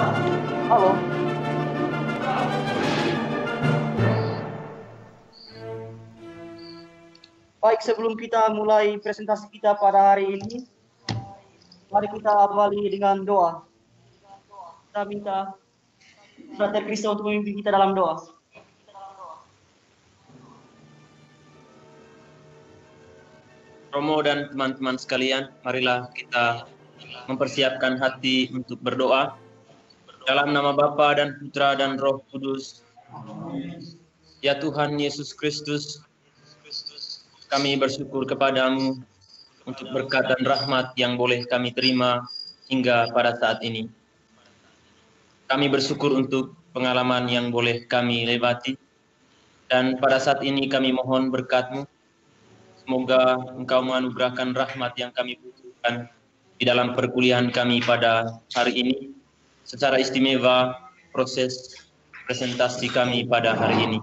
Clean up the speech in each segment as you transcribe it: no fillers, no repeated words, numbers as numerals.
Halo. Baik, sebelum kita mulai presentasi kita pada hari ini, mari kita awali dengan doa. Kita minta Frater Kristo untuk memimpin kita dalam doa. Romo dan teman-teman sekalian, marilah kita mempersiapkan hati untuk berdoa. Dalam nama Bapa dan Putra dan Roh Kudus. Ya Tuhan Yesus Kristus, kami bersyukur kepadamu untuk berkat dan rahmat yang boleh kami terima hingga pada saat ini. Kami bersyukur untuk pengalaman yang boleh kami lewati. Dan pada saat ini kami mohon berkat-Mu. Semoga Engkau menganugerahkan rahmat yang kami butuhkan di dalam perkuliahan kami pada hari ini. Secara istimewa proses presentasi kami pada hari ini.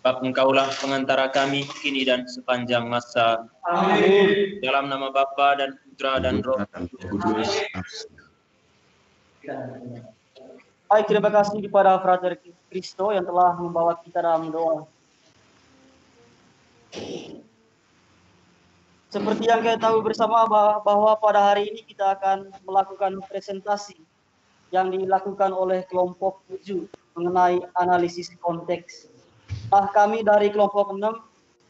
Sebab Engkaulah pengantara kami kini dan sepanjang masa. Amin. Dalam nama Bapa dan Putra dan Roh Kudus. Baik, terima kasih kepada Frater Kristo yang telah membawa kita dalam doa. Seperti yang kita tahu bersama bahwa pada hari ini kita akan melakukan presentasi yang dilakukan oleh kelompok 7 mengenai analisis konteks. Nah, kami dari kelompok 6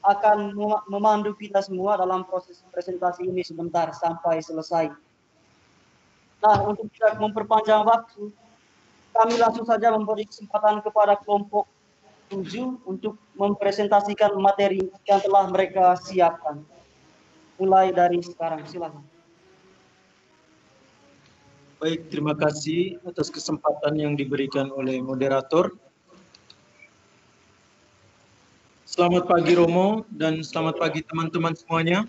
akan memandu kita semua dalam proses presentasi ini sebentar sampai selesai. Nah, untuk tidak memperpanjang waktu, kami langsung saja memberi kesempatan kepada kelompok 7 untuk mempresentasikan materi yang telah mereka siapkan. Mulai dari sekarang, silakan. Baik, terima kasih atas kesempatan yang diberikan oleh moderator. Selamat pagi Romo dan selamat pagi teman-teman semuanya.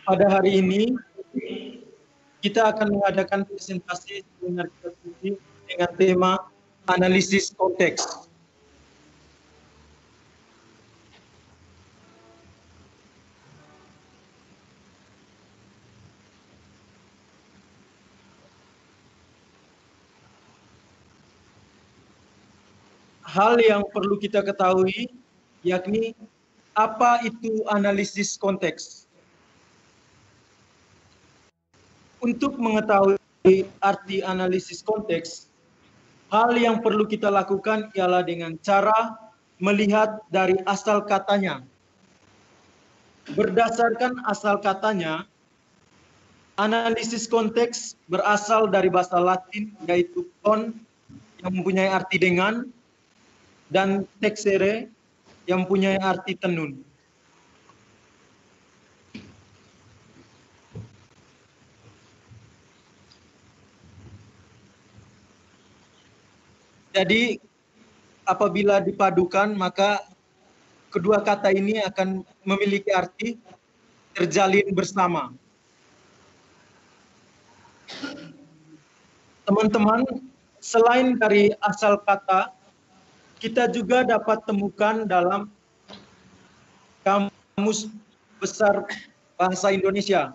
Pada hari ini kita akan mengadakan presentasi dengan tema analisis konteks. Hal yang perlu kita ketahui yakni apa itu analisis konteks. Untuk mengetahui arti analisis konteks, hal yang perlu kita lakukan ialah dengan cara melihat dari asal katanya. Berdasarkan asal katanya, analisis konteks berasal dari bahasa Latin yaitu kon yang mempunyai arti dengan dan texere yang mempunyai arti tenun. Jadi apabila dipadukan maka kedua kata ini akan memiliki arti terjalin bersama. Teman-teman, selain dari asal kata, kita juga dapat temukan dalam Kamus Besar Bahasa Indonesia.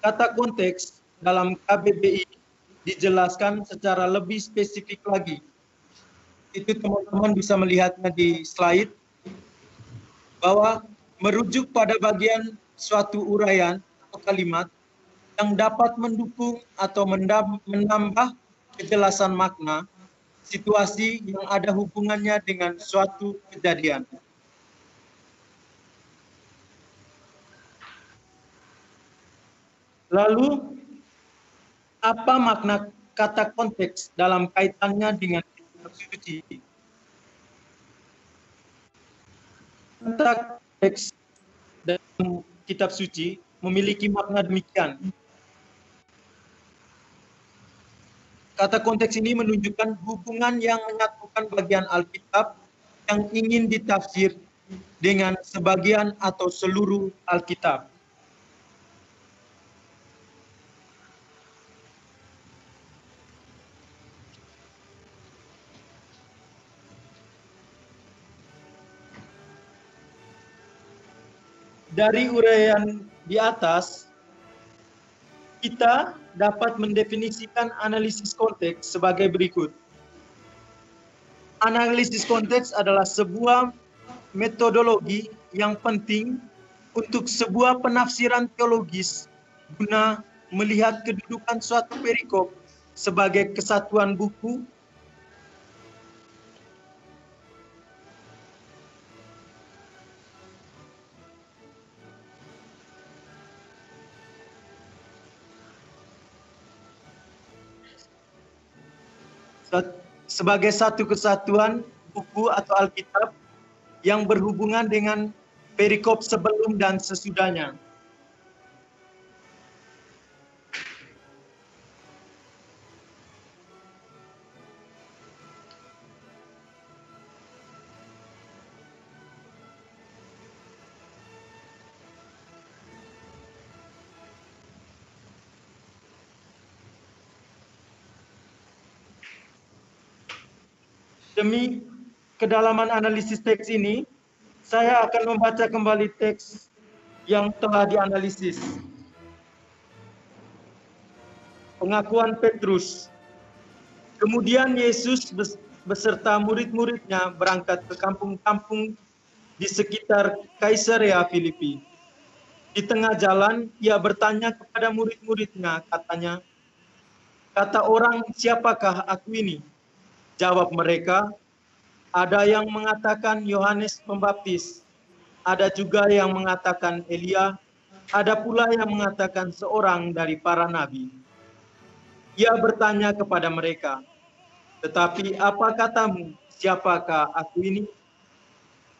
Kata konteks dalam KBBI dijelaskan secara lebih spesifik lagi. Itu teman-teman bisa melihatnya di slide, bahwa merujuk pada bagian suatu uraian atau kalimat yang dapat mendukung atau menambah kejelasan makna situasi yang ada hubungannya dengan suatu kejadian. Lalu, apa makna kata konteks dalam kaitannya dengan kitab suci? Kata konteks dalam kitab suci memiliki makna demikian. Kata konteks ini menunjukkan hubungan yang menyatukan bagian Alkitab yang ingin ditafsir dengan sebagian atau seluruh Alkitab. Dari uraian di atas, kita dapat mendefinisikan analisis konteks sebagai berikut. Analisis konteks adalah sebuah metodologi yang penting untuk sebuah penafsiran teologis guna melihat kedudukan suatu perikop sebagai kesatuan buku sebagai satu kesatuan buku atau Alkitab yang berhubungan dengan perikop sebelum dan sesudahnya. Demi kedalaman analisis teks ini, saya akan membaca kembali teks yang telah dianalisis. Pengakuan Petrus. Kemudian Yesus beserta murid-muridnya berangkat ke kampung-kampung di sekitar Kaisarea Filipi. Di tengah jalan, ia bertanya kepada murid-muridnya, katanya, "Kata orang, siapakah aku ini?" Jawab mereka, "Ada yang mengatakan Yohanes Pembaptis, ada juga yang mengatakan Elia, ada pula yang mengatakan seorang dari para nabi." Ia bertanya kepada mereka, "Tetapi apa katamu, siapakah aku ini?"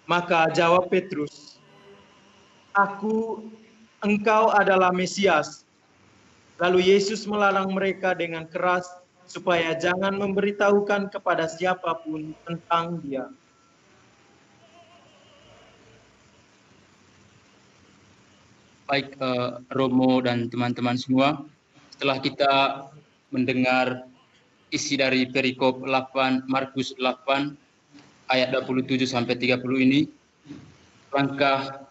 Maka jawab Petrus, "Engkau adalah Mesias." Lalu Yesus melarang mereka dengan keras supaya jangan memberitahukan kepada siapapun tentang Dia. Baik, Romo dan teman-teman semua, setelah kita mendengar isi dari perikop 8 Markus 8 ayat 27 sampai 30 ini, langkah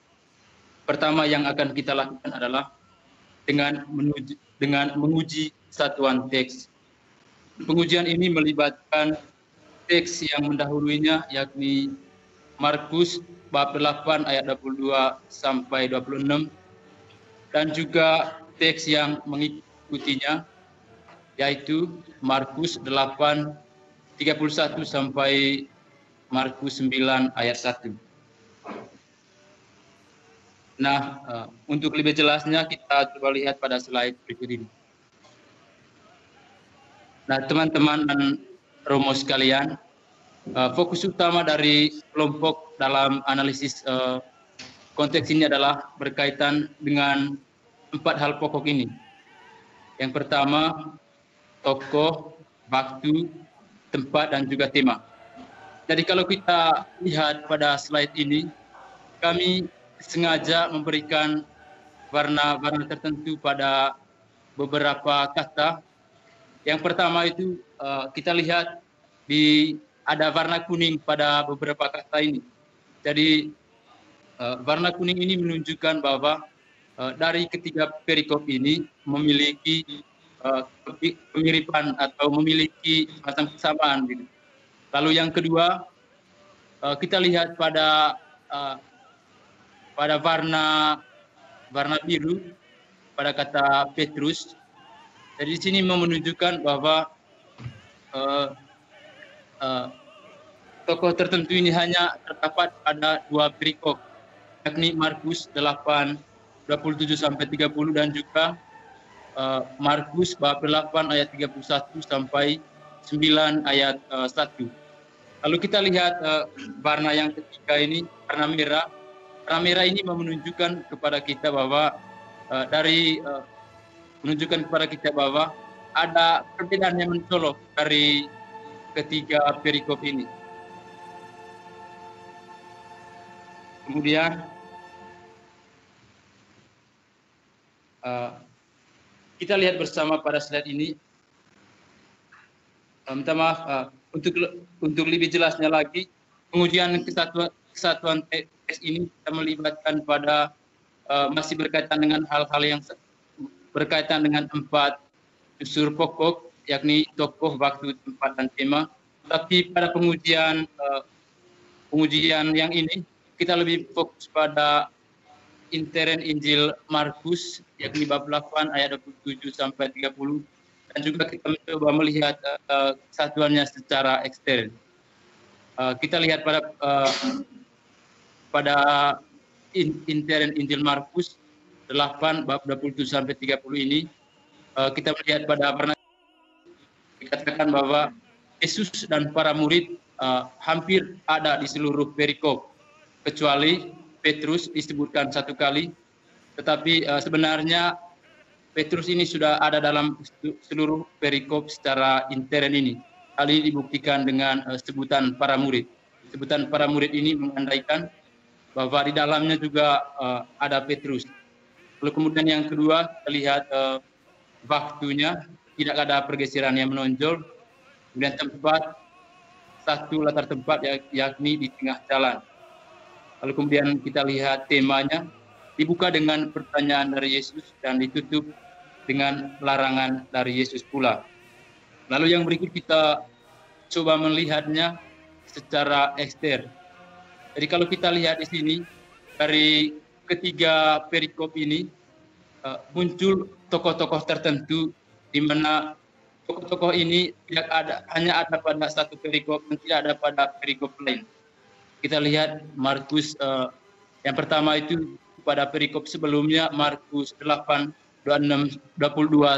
pertama yang akan kita lakukan adalah dengan menguji satuan teks. Pengujian ini melibatkan teks yang mendahulunya, yakni Markus bab 8 ayat 22 sampai 26, dan juga teks yang mengikutinya, yaitu Markus 8 31 sampai Markus 9 ayat 1. Nah, untuk lebih jelasnya kita coba lihat pada slide berikut ini. Nah, teman-teman dan Romo sekalian, fokus utama dari kelompok dalam analisis konteks ini adalah berkaitan dengan 4 hal pokok ini. Yang pertama, tokoh, waktu, tempat, dan juga tema. Jadi kalau kita lihat pada slide ini, kami sengaja memberikan warna-warna tertentu pada beberapa kata. Yang pertama itu kita lihat ada warna kuning pada beberapa kata ini. Jadi warna kuning ini menunjukkan bahwa dari ketiga perikop ini memiliki kemiripan atau memiliki macam kesamaan. Gitu. Lalu yang kedua, kita lihat pada warna biru pada kata Petrus. Jadi di sini menunjukkan bahwa tokoh tertentu ini hanya terdapat pada 2 perikop, yakni Markus 8 27 sampai 30 dan juga Markus bab 8 ayat 31 sampai 9 ayat 1. Lalu kita lihat warna yang ketiga ini, warna merah. Warna merah ini menunjukkan kepada kita bahwa menunjukkan kepada kita bahwa ada perbedaan yang mencolok dari ketiga perikop ini. Kemudian kita lihat bersama pada slide ini. Minta maaf, untuk lebih jelasnya lagi, pengujian kesatuan teks ini kita melibatkan pada masih berkaitan dengan hal-hal yang berkaitan dengan 4 unsur pokok, yakni tokoh, waktu, tempat, dan tema. Tapi pada pengujian yang ini kita lebih fokus pada intern Injil Markus, yakni bab 8 ayat 27 sampai 30, dan juga kita mencoba melihat kesatuannya secara ekstern. Kita lihat pada intern Injil Markus 8 bab 27 sampai 30 ini, kita melihat pada dikatakan bahwa Yesus dan para murid hampir ada di seluruh perikop, kecuali Petrus disebutkan 1 kali, tetapi sebenarnya Petrus ini sudah ada dalam seluruh perikop secara intern ini. Hal ini dibuktikan dengan sebutan para murid. Sebutan para murid ini mengandaikan bahwa di dalamnya juga ada Petrus. Lalu kemudian yang kedua, kita lihat waktunya, tidak ada pergeseran yang menonjol. Kemudian tempat, satu latar tempat yakni di tengah jalan. Lalu kemudian kita lihat temanya, dibuka dengan pertanyaan dari Yesus dan ditutup dengan larangan dari Yesus pula. Lalu yang berikut kita coba melihatnya secara ekster. Jadi kalau kita lihat di sini, dari ketiga perikop ini muncul tokoh-tokoh tertentu di mana tokoh-tokoh ini hanya ada pada satu perikop dan tidak ada pada perikop lain. Kita lihat Markus yang pertama itu pada perikop sebelumnya, Markus 8, 22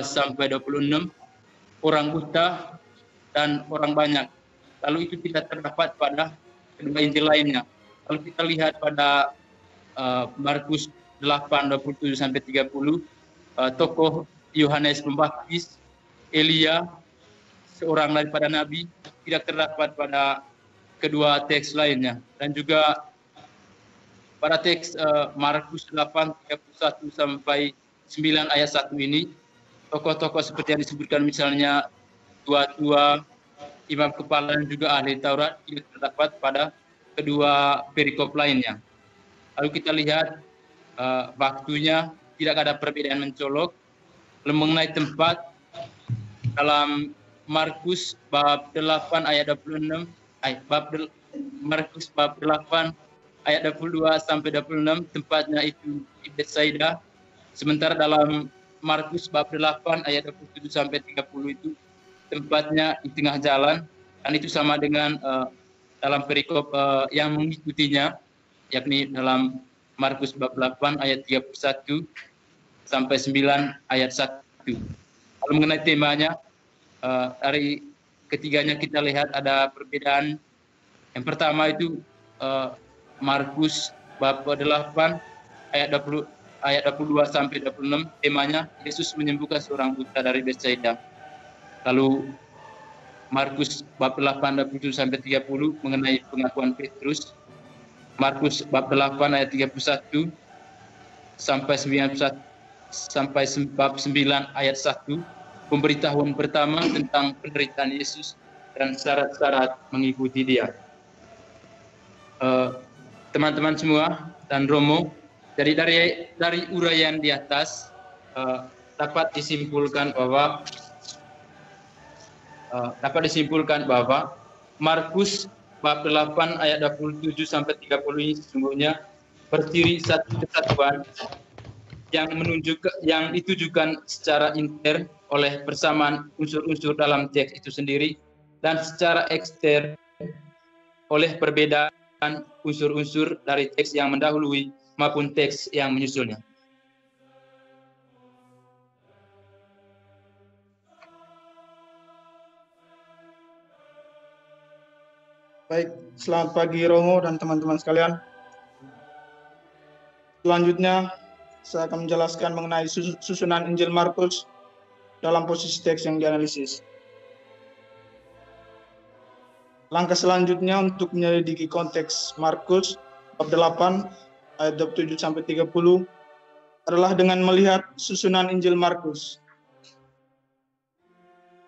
sampai 26, orang buta dan orang banyak. Lalu itu tidak terdapat pada kedua Injil lainnya. Lalu kita lihat pada Markus 8, 27 sampai 30, tokoh Yohanes Pembaptis, Elia, seorang daripada nabi, tidak terdapat pada kedua teks lainnya. Dan juga pada teks Markus 8, 31 sampai 9 ayat 1 ini, tokoh-tokoh seperti yang disebutkan misalnya tua-tua, imam kepala dan juga ahli Taurat tidak terdapat pada kedua perikop lainnya. Lalu kita lihat waktunya, tidak ada perbedaan mencolok. Lalu mengenai tempat, dalam Markus bab 8 ayat 26, Markus bab 8 ayat 22 sampai 26, tempatnya itu di Betsaida. Sementara dalam Markus bab 8 ayat 27 sampai 30 itu tempatnya di tengah jalan, dan itu sama dengan dalam perikop yang mengikutinya, yakni dalam Markus bab 8 ayat 31 sampai 9 ayat 1. Kalau mengenai temanya, dari ketiganya kita lihat ada perbedaan. Yang pertama itu Markus bab 8 ayat 22 sampai 26, temanya Yesus menyembuhkan seorang buta dari Betsaida. Lalu Markus bab 8 27 sampai 30 mengenai pengakuan Petrus. Markus bab 8 ayat 31 sampai 9 bab 9 ayat 1, pemberitahuan pertama tentang penderitaan Yesus dan syarat-syarat mengikuti Dia. Teman-teman semua dan Romo, jadi dari uraian di atas dapat disimpulkan bahwa Markus bab 8 ayat 27 sampai 30 ini sesungguhnya berdiri satu kesatuan yang ditujukan secara intern oleh persamaan unsur-unsur dalam teks itu sendiri, dan secara ekstern oleh perbedaan unsur-unsur dari teks yang mendahului maupun teks yang menyusulnya. Baik, selamat pagi Romo dan teman-teman sekalian. Selanjutnya, saya akan menjelaskan mengenai susunan Injil Markus dalam posisi teks yang dianalisis. Langkah selanjutnya untuk menyelidiki konteks Markus bab 8 ayat 27 sampai 30 adalah dengan melihat susunan Injil Markus.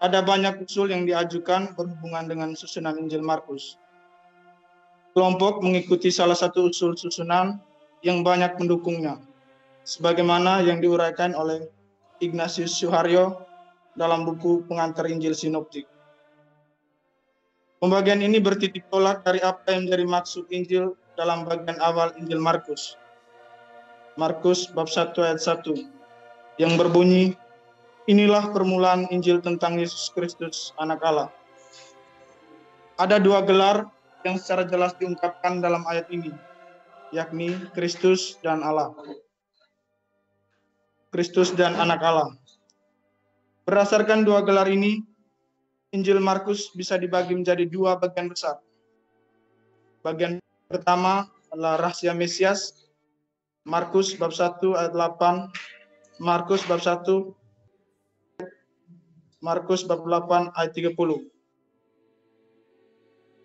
Ada banyak usul yang diajukan berhubungan dengan susunan Injil Markus. Kelompok mengikuti salah satu usul susunan yang banyak mendukungnya. sebagaimana yang diuraikan oleh Ignatius Suharyo dalam buku Pengantar Injil Sinoptik. Pembagian ini bertitik tolak dari apa yang menjadi maksud Injil dalam bagian awal Injil Markus. Markus bab 1 ayat 1 yang berbunyi, inilah permulaan Injil tentang Yesus Kristus, Anak Allah. Ada dua gelar yang secara jelas diungkapkan dalam ayat ini, yakni Kristus dan Allah. Kristus dan Anak Allah. Berdasarkan dua gelar ini, Injil Markus bisa dibagi menjadi dua bagian besar. Bagian pertama adalah rahasia Mesias, Markus bab 1 ayat 8, Markus bab 1, Markus bab 8 ayat 30.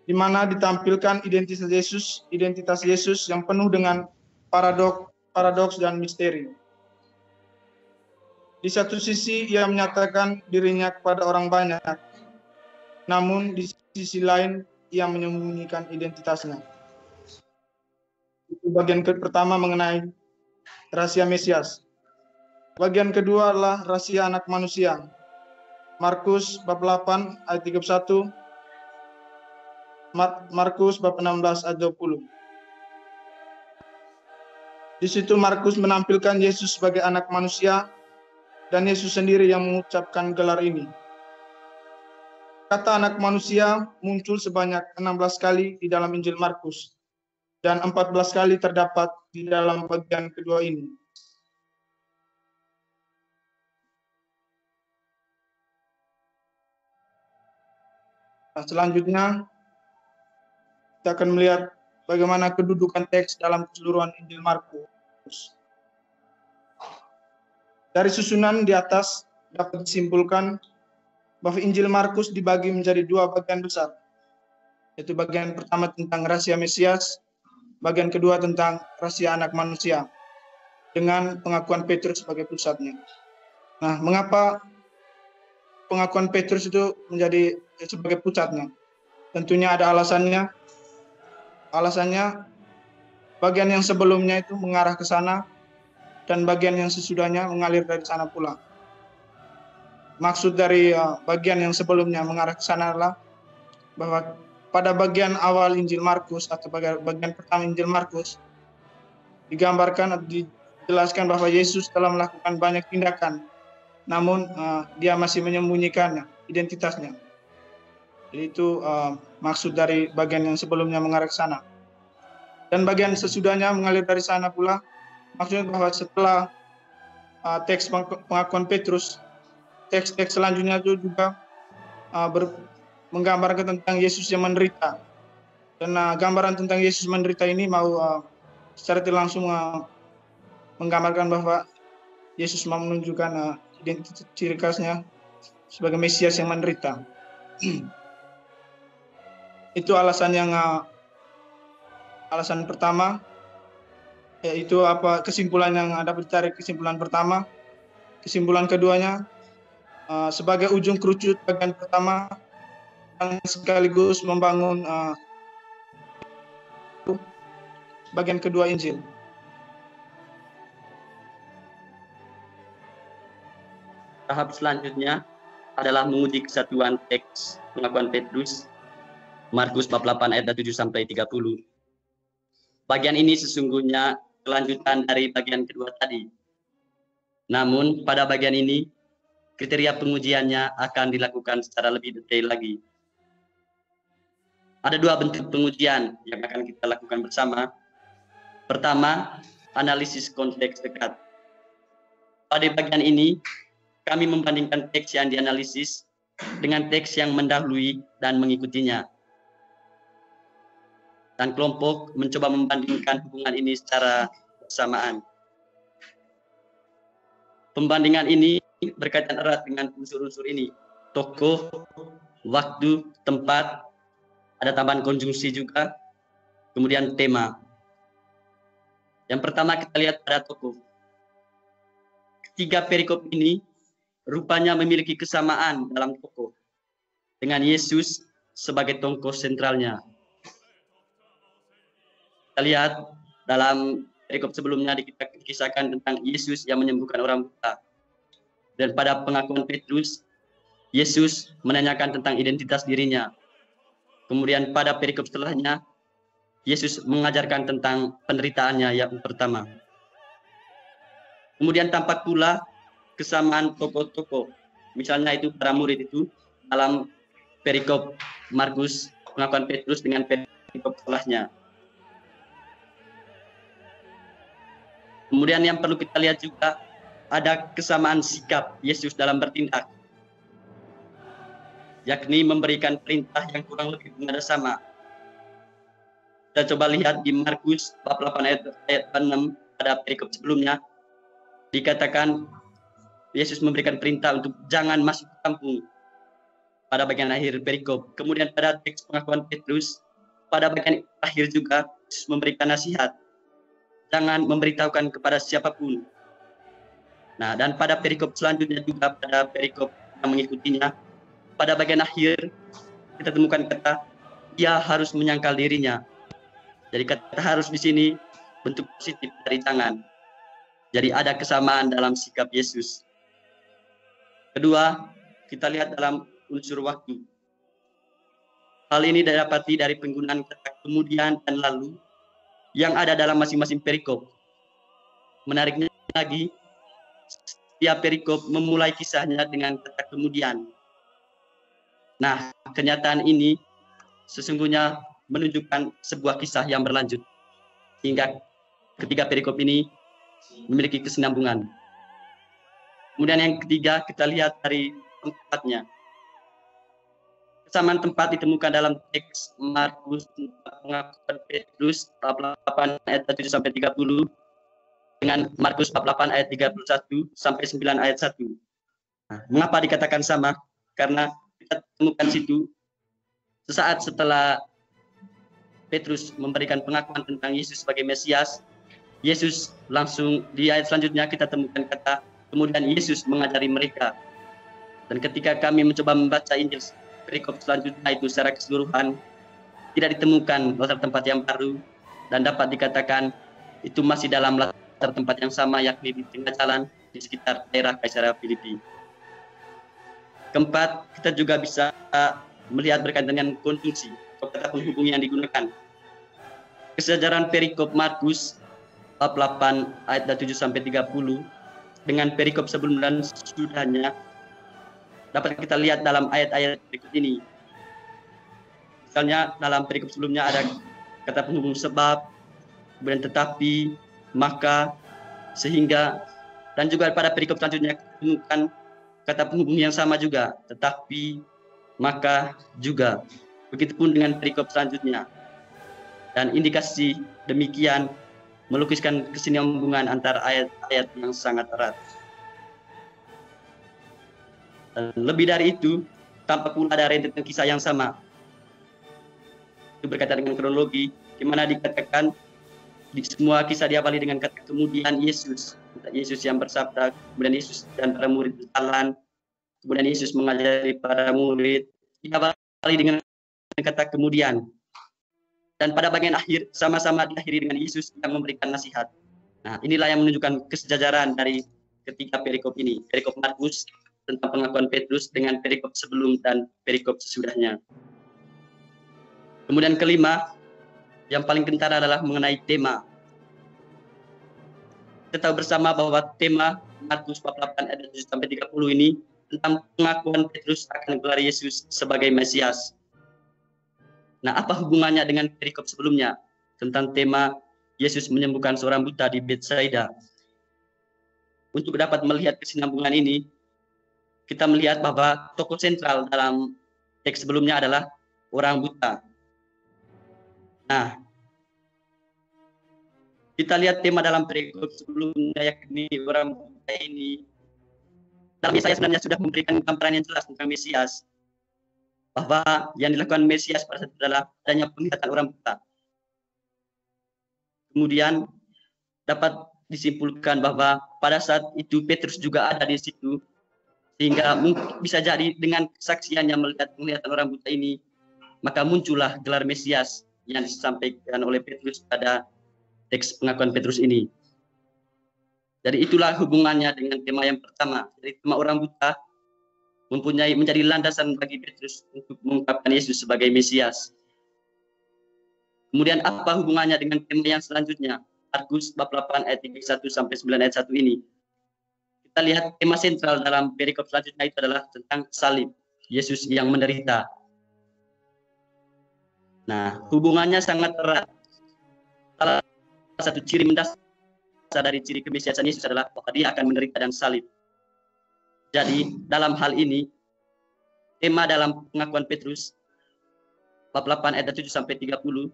Di mana ditampilkan identitas Yesus yang penuh dengan paradoks dan misteri. Di satu sisi ia menyatakan dirinya kepada orang banyak, namun di sisi lain ia menyembunyikan identitasnya. Itu bagian pertama mengenai rahasia Mesias. Bagian kedua adalah rahasia anak manusia. Markus bab 8 ayat 31, Markus bab 16 ayat 20. Di situ Markus menampilkan Yesus sebagai anak manusia dan Yesus sendiri yang mengucapkan gelar ini. Kata anak manusia muncul sebanyak 16 kali di dalam Injil Markus dan 14 kali terdapat di dalam bagian kedua ini. Nah, selanjutnya kita akan melihat bagaimana kedudukan teks dalam keseluruhan Injil Markus. Dari susunan di atas dapat disimpulkan bahwa Injil Markus dibagi menjadi dua bagian besar, yaitu bagian pertama tentang rahasia Mesias, bagian kedua tentang rahasia anak manusia, dengan pengakuan Petrus sebagai pusatnya. Nah, mengapa pengakuan Petrus itu menjadi sebagai pusatnya? Tentunya ada alasannya. Alasannya, bagian yang sebelumnya itu mengarah ke sana, dan bagian yang sesudahnya mengalir dari sana pula. Maksud dari bagian yang sebelumnya mengarah ke sana adalah bahwa pada bagian awal Injil Markus atau bagian pertama Injil Markus digambarkan atau dijelaskan bahwa Yesus telah melakukan banyak tindakan, namun dia masih menyembunyikan identitasnya. Jadi itu maksud dari bagian yang sebelumnya mengarah ke sana. Dan bagian sesudahnya mengalir dari sana pula, maksudnya bahwa setelah teks pengakuan Petrus, teks-teks selanjutnya itu juga menggambarkan tentang Yesus yang menderita. Dan gambaran tentang Yesus menderita ini mau secara tidak langsung menggambarkan bahwa Yesus mau menunjukkan identitas ciri khasnya sebagai Mesias yang menderita. Itu alasan pertama, yaitu kesimpulan yang dapat ditarik. Kesimpulan pertama. Kesimpulan keduanya, sebagai ujung kerucut bagian pertama dan sekaligus membangun bagian kedua Injil. Tahap selanjutnya adalah menguji kesatuan teks pengakuan Petrus, Markus bab 8 ayat 7 sampai 30. Bagian ini sesungguhnya kelanjutan dari bagian kedua tadi. Namun pada bagian ini kriteria pengujiannya akan dilakukan secara lebih detail lagi. Ada dua bentuk pengujian yang akan kita lakukan bersama. Pertama, analisis konteks dekat. Pada bagian ini, kami membandingkan teks yang dianalisis dengan teks yang mendahului dan mengikutinya. Dan kelompok mencoba membandingkan hubungan ini secara bersamaan. Pembandingan ini berkaitan erat dengan unsur-unsur ini. Tokoh, waktu, tempat, ada tambahan konjungsi juga, kemudian tema. Yang pertama kita lihat pada tokoh. Ketiga perikop ini rupanya memiliki kesamaan dalam tokoh dengan Yesus sebagai tokoh sentralnya. Kita lihat dalam perikop sebelumnya dikisahkan tentang Yesus yang menyembuhkan orang buta. Dan pada pengakuan Petrus, Yesus menanyakan tentang identitas dirinya. Kemudian pada perikop setelahnya, Yesus mengajarkan tentang penderitaannya yang pertama. Kemudian tampak pula kesamaan tokoh-tokoh. Misalnya itu para murid itu dalam perikop Markus, pengakuan Petrus dengan perikop setelahnya. Kemudian yang perlu kita lihat juga ada kesamaan sikap Yesus dalam bertindak, yakni memberikan perintah yang kurang lebih bernada sama. Kita coba lihat di Markus bab 8 ayat 6 pada perikop sebelumnya, dikatakan Yesus memberikan perintah untuk jangan masuk ke kampung pada bagian akhir perikop. Kemudian pada teks pengakuan Petrus, pada bagian akhir juga Yesus memberikan nasihat, jangan memberitahukan kepada siapapun. Nah, dan pada perikop selanjutnya juga pada perikop yang mengikutinya, pada bagian akhir kita temukan kata dia harus menyangkal dirinya. Jadi kata harus di sini bentuk positif dari tangan. Jadi ada kesamaan dalam sikap Yesus. Kedua, kita lihat dalam unsur waktu. Hal ini didapati dari penggunaan kata kemudian dan lalu yang ada dalam masing-masing perikop. Menariknya lagi, setiap perikop memulai kisahnya dengan kata kemudian. Nah, kenyataan ini sesungguhnya menunjukkan sebuah kisah yang berlanjut, hingga ketiga perikop ini memiliki kesinambungan. Kemudian yang ketiga, kita lihat dari tempatnya. Kesamaan tempat ditemukan dalam teks Markus pengakuan Petrus bab 8 ayat 7 sampai 30 dengan Markus bab 8 ayat 31 sampai 9 ayat 1. Nah, mengapa dikatakan sama? Karena kita temukan situ sesaat setelah Petrus memberikan pengakuan tentang Yesus sebagai Mesias, Yesus langsung di ayat selanjutnya kita temukan kata kemudian Yesus mengajari mereka. Dan ketika kami mencoba membaca Injil perikop selanjutnya itu secara keseluruhan, tidak ditemukan latar tempat yang baru dan dapat dikatakan itu masih dalam latar tempat yang sama, yakni di tengah jalan di sekitar daerah Kaisarea Filipi. Keempat, kita juga bisa melihat berkaitan dengan konjungsi atau kata penghubung yang digunakan. Kesejarah perikop Markus bab 8 ayat 7 sampai 30 dengan perikop sebelum dan sesudahnya dapat kita lihat dalam ayat-ayat berikut ini. Misalnya dalam perikop sebelumnya ada kata penghubung sebab, kemudian tetapi, maka, sehingga, dan juga pada perikop selanjutnya ditemukan kata penghubung yang sama juga, tetapi, maka, juga. Begitupun dengan perikop selanjutnya. Dan indikasi demikian melukiskan kesinambungan antara ayat-ayat yang sangat erat. Dan lebih dari itu, tampak pula ada rentetan kisah yang sama. Itu berkaitan dengan kronologi, di mana dikatakan di semua kisah diawali dengan kata kemudian Yesus. Yesus yang bersabda, kemudian Yesus dan para murid berjalan, kemudian Yesus mengajari para murid, diawali dengan kata kemudian. Dan pada bagian akhir sama-sama diakhiri dengan Yesus yang memberikan nasihat. Nah, inilah yang menunjukkan kesejajaran dari ketiga perikop ini. Perikop Markus tentang pengakuan Petrus dengan perikop sebelum dan perikop sesudahnya. Kemudian kelima, yang paling kentara adalah mengenai tema. Kita tahu bersama bahwa tema Markus 8 ayat 7 sampai 30 ini tentang pengakuan Petrus akan gelar Yesus sebagai Mesias. Nah, apa hubungannya dengan perikop sebelumnya tentang tema Yesus menyembuhkan seorang buta di Betsaida? Untuk dapat melihat kesinambungan ini, kita melihat bahwa tokoh sentral dalam teks sebelumnya adalah orang buta. Nah, kita lihat tema dalam perikop sebelumnya, yakni orang buta ini. Dalam Yesaya sebenarnya sudah memberikan gambaran yang jelas tentang Mesias, bahwa yang dilakukan Mesias pada saat itu adalah adanya penglihatan orang buta. Kemudian dapat disimpulkan bahwa pada saat itu Petrus juga ada di situ, sehingga bisa jadi dengan kesaksiannya melihat penglihatan orang buta ini, maka muncullah gelar Mesias yang disampaikan oleh Petrus pada teks pengakuan Petrus ini. Jadi itulah hubungannya dengan tema yang pertama. Jadi tema orang buta menjadi landasan bagi Petrus untuk mengungkapkan Yesus sebagai Mesias. Kemudian apa hubungannya dengan tema yang selanjutnya? Markus bab 8 ayat 31 sampai 9 ayat 1 ini. Kita lihat tema sentral dalam perikop selanjutnya itu adalah tentang salib, Yesus yang menderita. Nah, hubungannya sangat erat. Salah satu ciri mendasar dari ciri kemesiasan Yesus adalah bahwa dia akan menderita dan salib. Jadi, dalam hal ini, tema dalam pengakuan Petrus, bab 8 ayat 7 sampai 30,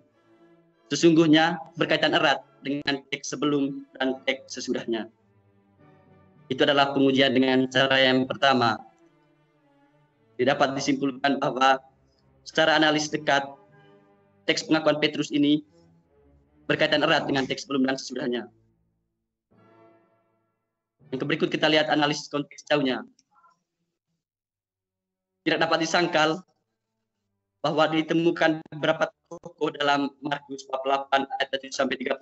sesungguhnya berkaitan erat dengan teks sebelum dan teks sesudahnya. Itu adalah pengujian dengan cara yang pertama. Dapat disimpulkan bahwa secara analis dekat, teks pengakuan Petrus ini berkaitan erat dengan teks sebelum dan sesudahnya. Yang berikut kita lihat analisis konteks jauhnya. Tidak dapat disangkal bahwa ditemukan beberapa tokoh dalam Markus bab 8 ayat 7 sampai 30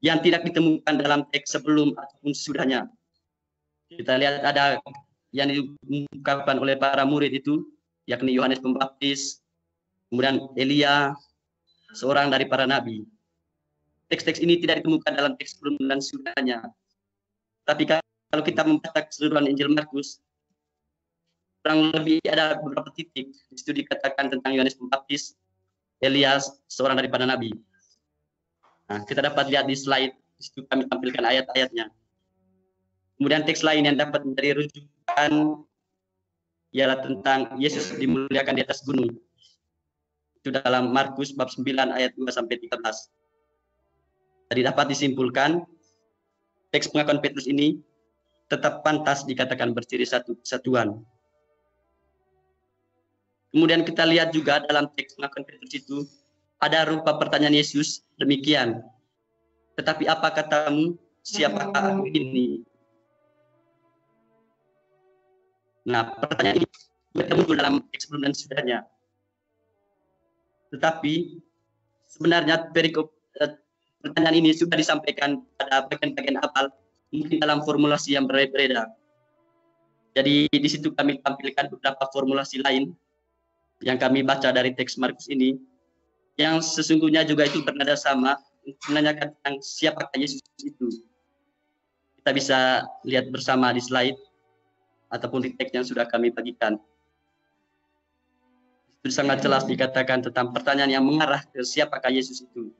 yang tidak ditemukan dalam teks sebelum ataupun sesudahnya. Kita lihat ada yang diungkapkan oleh para murid itu, yakni Yohanes Pembaptis, kemudian Elia, seorang dari para nabi. Teks-teks ini tidak ditemukan dalam teks sebelum dan sesudahnya. Tapi kalau kita membaca keseluruhan Injil Markus, kurang lebih ada beberapa titik. Di situ dikatakan tentang Yohanes Pembaptis, Elias, seorang dari para nabi. Nah, kita dapat lihat di slide, di situ kami tampilkan ayat-ayatnya. Kemudian teks lain yang dapat menjadi rujukan ialah tentang Yesus dimuliakan di atas gunung. Itu dalam Markus bab 9 ayat 2 sampai 13. Jadi dapat disimpulkan teks pengakuan Petrus ini tetap pantas dikatakan berciri satu kesatuan. Kemudian kita lihat juga dalam teks pengakuan Petrus itu ada rupa pertanyaan Yesus demikian. Tetapi apa katamu, siapakah aku ini? Nah, pertanyaan ini bertemu dalam teks sebelum dan sesudahnya. Tetapi sebenarnya pertanyaan ini sudah disampaikan pada bagian-bagian awal, mungkin dalam formulasi yang berbeda. Jadi di situ kami tampilkan beberapa formulasi lain yang kami baca dari teks Markus ini, yang sesungguhnya juga itu bernada sama, menanyakan tentang siapakah Yesus itu. Kita bisa lihat bersama di slide, ataupun di teks yang sudah kami bagikan. Itu sangat jelas dikatakan tentang pertanyaan yang mengarah ke siapakah Yesus itu.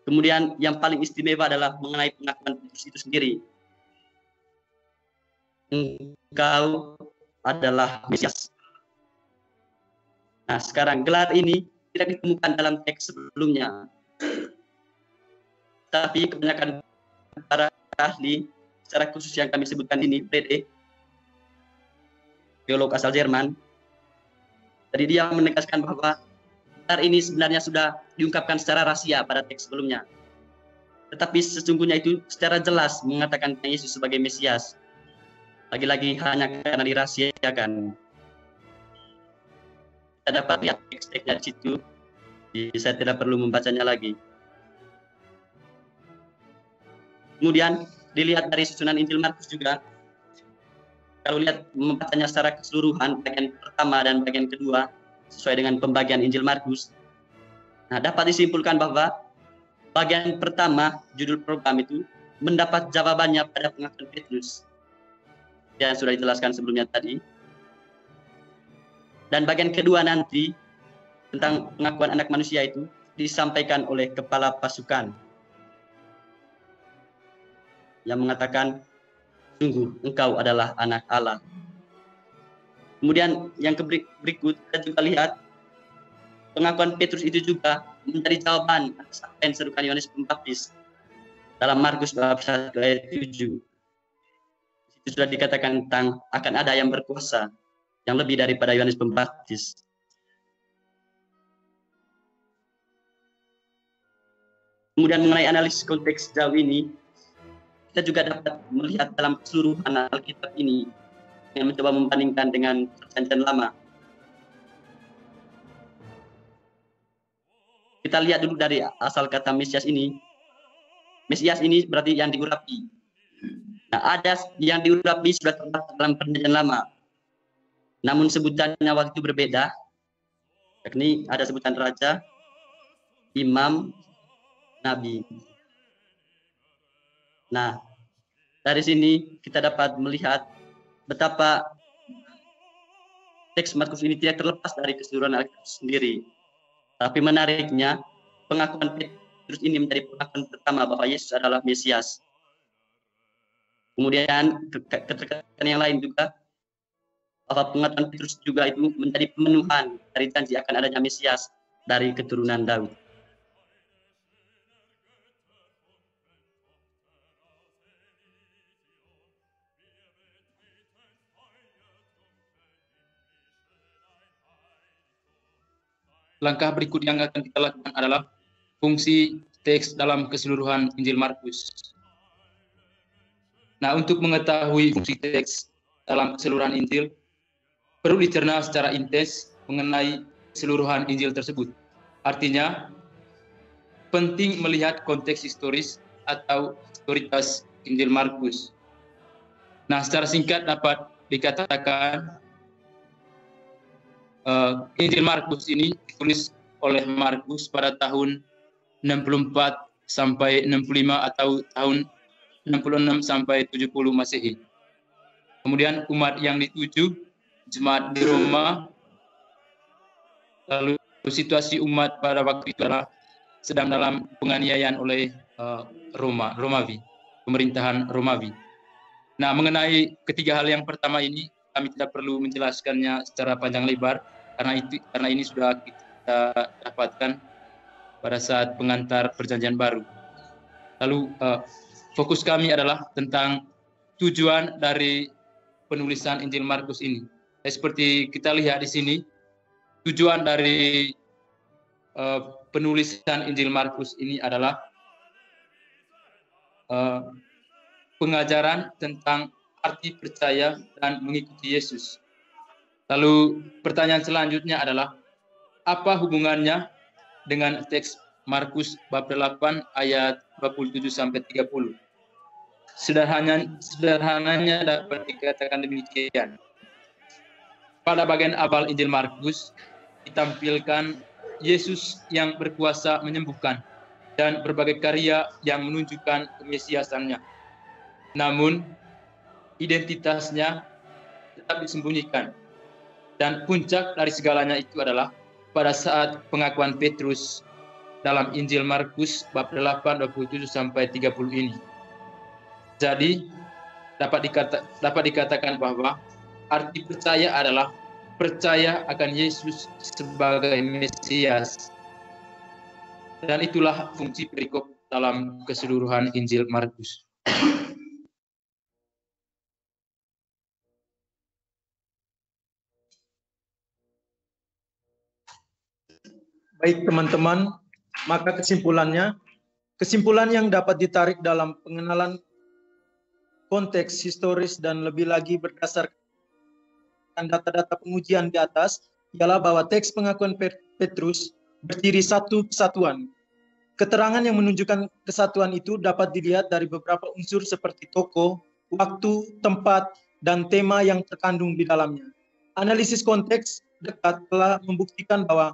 Kemudian yang paling istimewa adalah mengenai pengakuan Petrus itu sendiri. Engkau adalah Mesias. Nah, sekarang gelar ini tidak ditemukan dalam teks sebelumnya. Tapi kebanyakan para ahli, secara khusus yang kami sebutkan ini, Brede, teolog asal Jerman. Jadi dia menegaskan bahwa gelar ini sebenarnya sudah diungkapkan secara rahasia pada teks sebelumnya. Tetapi sesungguhnya itu secara jelas mengatakan Yesus sebagai Mesias. Lagi-lagi hanya karena dirahasiakan. Kita dapat lihat teks-teksnya di situ. Saya tidak perlu membacanya lagi. Kemudian dilihat dari susunan Injil Markus juga. Kalau lihat membacanya secara keseluruhan, bagian pertama dan bagian kedua, sesuai dengan pembagian Injil Markus. Nah, dapat disimpulkan bahwa bagian pertama, judul program itu, mendapat jawabannya pada pengakuan Petrus. Yang sudah dijelaskan sebelumnya tadi. Dan bagian kedua nanti, tentang pengakuan anak manusia itu, disampaikan oleh kepala pasukan. Yang mengatakan, sungguh engkau adalah anak Allah. Kemudian yang berikut, kita juga lihat, pengakuan Petrus itu juga menjadi jawaban atas apa yang diserukan Yohanes Pembaptis. Dalam Markus bab 1 ayat 7. Itu sudah dikatakan tentang akan ada yang berkuasa, yang lebih daripada Yohanes Pembaptis. Kemudian mengenai analisis konteks jauh ini, kita juga dapat melihat dalam keseluruhan Alkitab ini, yang mencoba membandingkan dengan Perjanjian Lama. Kita lihat dulu dari asal kata Mesias ini. Mesias ini berarti yang diurapi. Nah, ada yang diurapi sudah terdapat dalam Perjanjian Lama. Namun sebutannya waktu itu berbeda. Yakni ada sebutan raja, imam, nabi. Nah, dari sini kita dapat melihat betapa teks Markus ini tidak terlepas dari keseluruhan Alkitab sendiri. Tapi menariknya, pengakuan Petrus ini menjadi pengakuan pertama bahwa Yesus adalah Mesias. Kemudian keterkaitan yang lain juga, bahwa pengakuan Petrus juga itu menjadi pemenuhan dari janji akan adanya Mesias dari keturunan Daud. Langkah berikut yang akan kita lakukan adalah fungsi teks dalam keseluruhan Injil Markus. Nah, untuk mengetahui fungsi teks dalam keseluruhan Injil, perlu dicerna secara intens mengenai keseluruhan Injil tersebut. Artinya, penting melihat konteks historis atau historitas Injil Markus. Nah, secara singkat dapat dikatakan Injil Markus ini ditulis oleh Markus pada tahun 64 sampai 65 atau tahun 66 sampai 70 Masehi. Kemudian umat yang dituju jemaat di Roma, lalu situasi umat pada waktu itu adalah sedang dalam penganiayaan oleh Romawi, pemerintahan Romawi. Nah, mengenai ketiga hal yang pertama ini kami tidak perlu menjelaskannya secara panjang lebar karena ini sudah kita dapatkan pada saat pengantar Perjanjian Baru. Lalu fokus kami adalah tentang tujuan dari penulisan Injil Markus ini. Seperti kita lihat di sini, tujuan dari penulisan Injil Markus ini adalah pengajaran tentang arti percaya dan mengikuti Yesus. Lalu pertanyaan selanjutnya adalah, apa hubungannya dengan teks Markus bab 8 ayat 27 sampai 30? Sederhananya dapat dikatakan demikian. Pada bagian awal Injil Markus ditampilkan Yesus yang berkuasa menyembuhkan dan berbagai karya yang menunjukkan kemesiasannya. Namun identitasnya tetap disembunyikan. Dan puncak dari segalanya itu adalah pada saat pengakuan Petrus dalam Injil Markus bab 8 27 sampai 30 ini. Jadi dapat dikatakan bahwa arti percaya adalah percaya akan Yesus sebagai Mesias. Dan itulah fungsi perikop dalam keseluruhan Injil Markus. Baik teman-teman, maka kesimpulan yang dapat ditarik dalam pengenalan konteks historis dan lebih lagi berdasarkan data-data pengujian di atas ialah bahwa teks pengakuan Petrus berdiri satu kesatuan. Keterangan yang menunjukkan kesatuan itu dapat dilihat dari beberapa unsur seperti tokoh, waktu, tempat, dan tema yang terkandung di dalamnya. Analisis konteks dekat telah membuktikan bahwa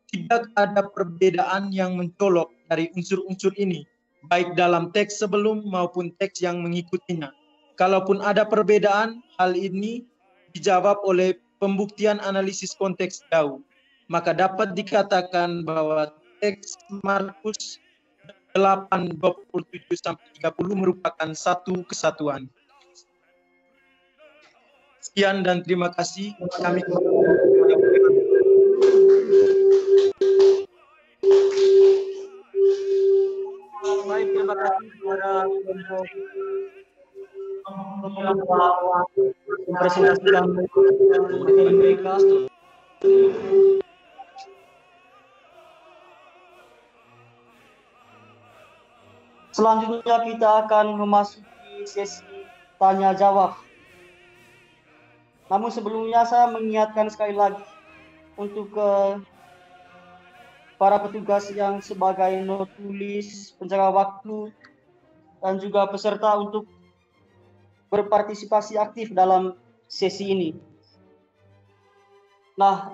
tidak ada perbedaan yang mencolok dari unsur-unsur ini, baik dalam teks sebelum maupun teks yang mengikutinya. Kalaupun ada perbedaan, hal ini dijawab oleh pembuktian analisis konteks jauh. Maka dapat dikatakan bahwa teks Markus 8:27-30 merupakan satu kesatuan. Sekian dan terima kasih. Kami Baik, terima kasih kepada mempresentasikan materi mereka. Selanjutnya kita akan memasuki sesi tanya jawab. Namun sebelumnya saya mengingatkan sekali lagi untuk para petugas yang sebagai notulis, penjaga waktu, dan juga peserta untuk berpartisipasi aktif dalam sesi ini. Nah,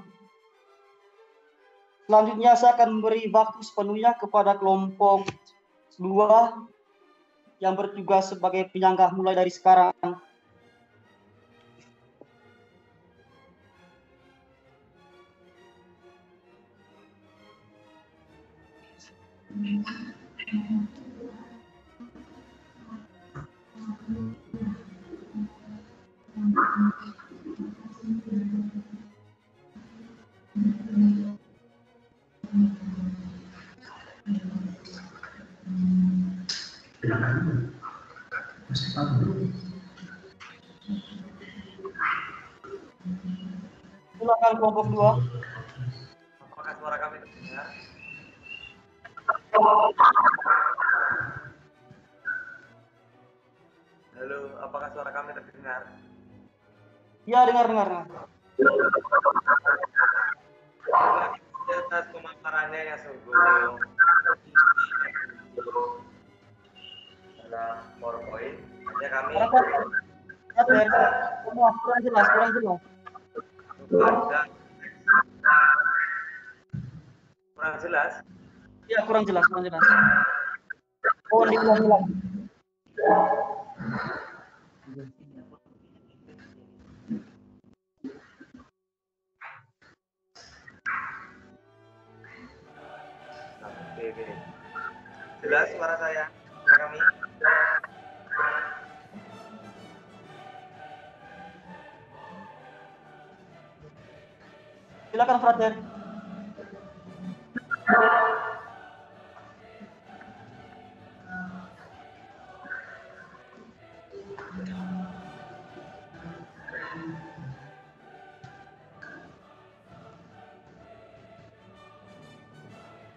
selanjutnya saya akan memberi waktu sepenuhnya kepada kelompok 2 yang bertugas sebagai penyanggah mulai dari sekarang. Silakan kelompok 2. Apakah suara kami terdengar? Halo, apakah suara kami terdengar? Ya, dengar. Di atas pemaparannya yang sungguh dalam PowerPoint, hanya kami Kurang jelas. kurang jelas. Ya, kurang jelas. Oh, diulang. Oke. Jelas suara saya, suara kami. Silakan, Frater.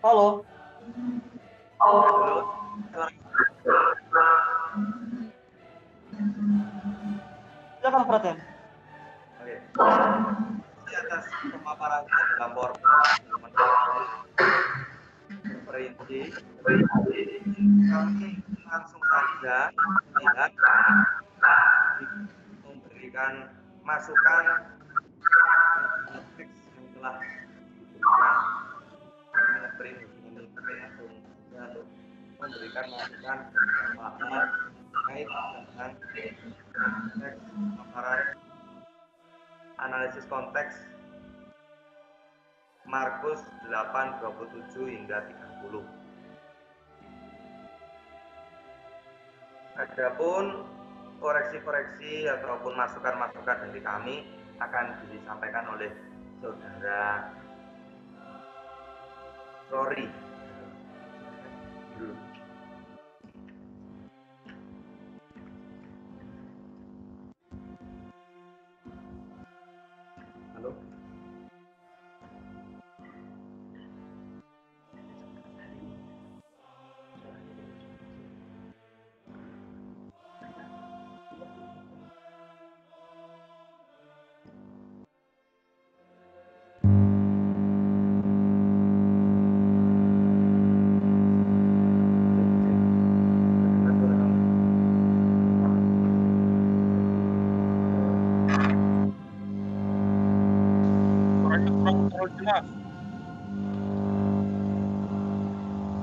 Halo. Silakan, Frater. Oke. Di atas pemaparan dalam PowerPoint perinci, kami langsung saja melihat memberikan masukan teks yang telah diberikan. Kami ngeprint langsung untuk memberikan masukan tambahan terkait dengan teks pemaparan analisis konteks Markus 8:27 hingga 30. Adapun koreksi-koreksi ataupun masukan-masukan dari kami akan disampaikan oleh saudara Rory. Halo. Kurang jelas.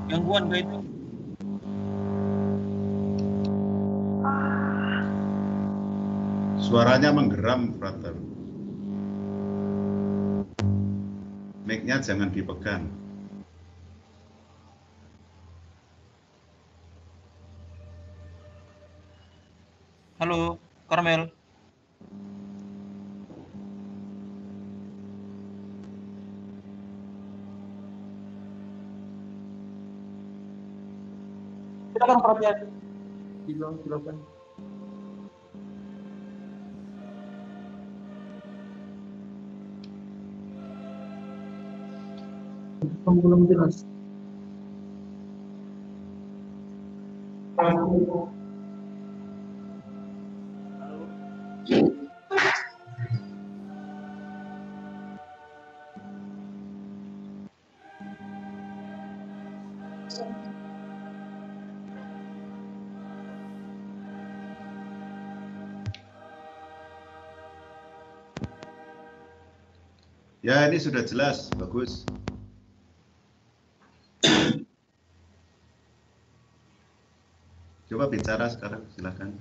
Gangguan gak itu? Suaranya menggeram, Frater. Mic-nya jangan dipegang. Halo, Karmel. Silakan, Frater. Silakan. Belum jelas. Ya, ini sudah jelas, bagus. Coba bicara sekarang, silakan.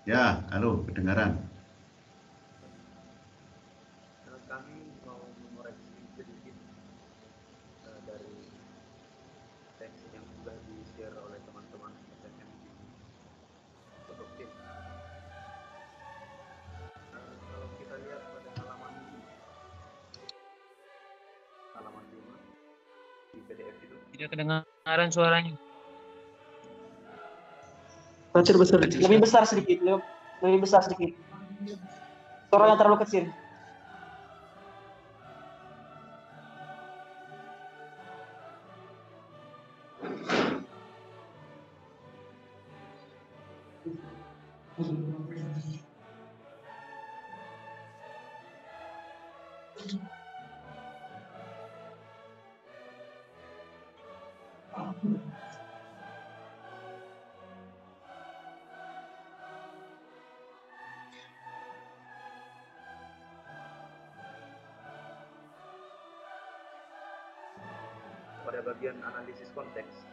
Ya, halo, kedengaran. Kami mau mengoreksi sedikit dari teks yang sudah di-share oleh teman-teman SMM untuk tim. Kalau kita lihat pada halaman 5 di PDF itu. Tidak kedengaran suaranya. Besar. Lebih besar sedikit, lebih besar sedikit. Suaranya terlalu kecil. Pada bagian analisis konteks,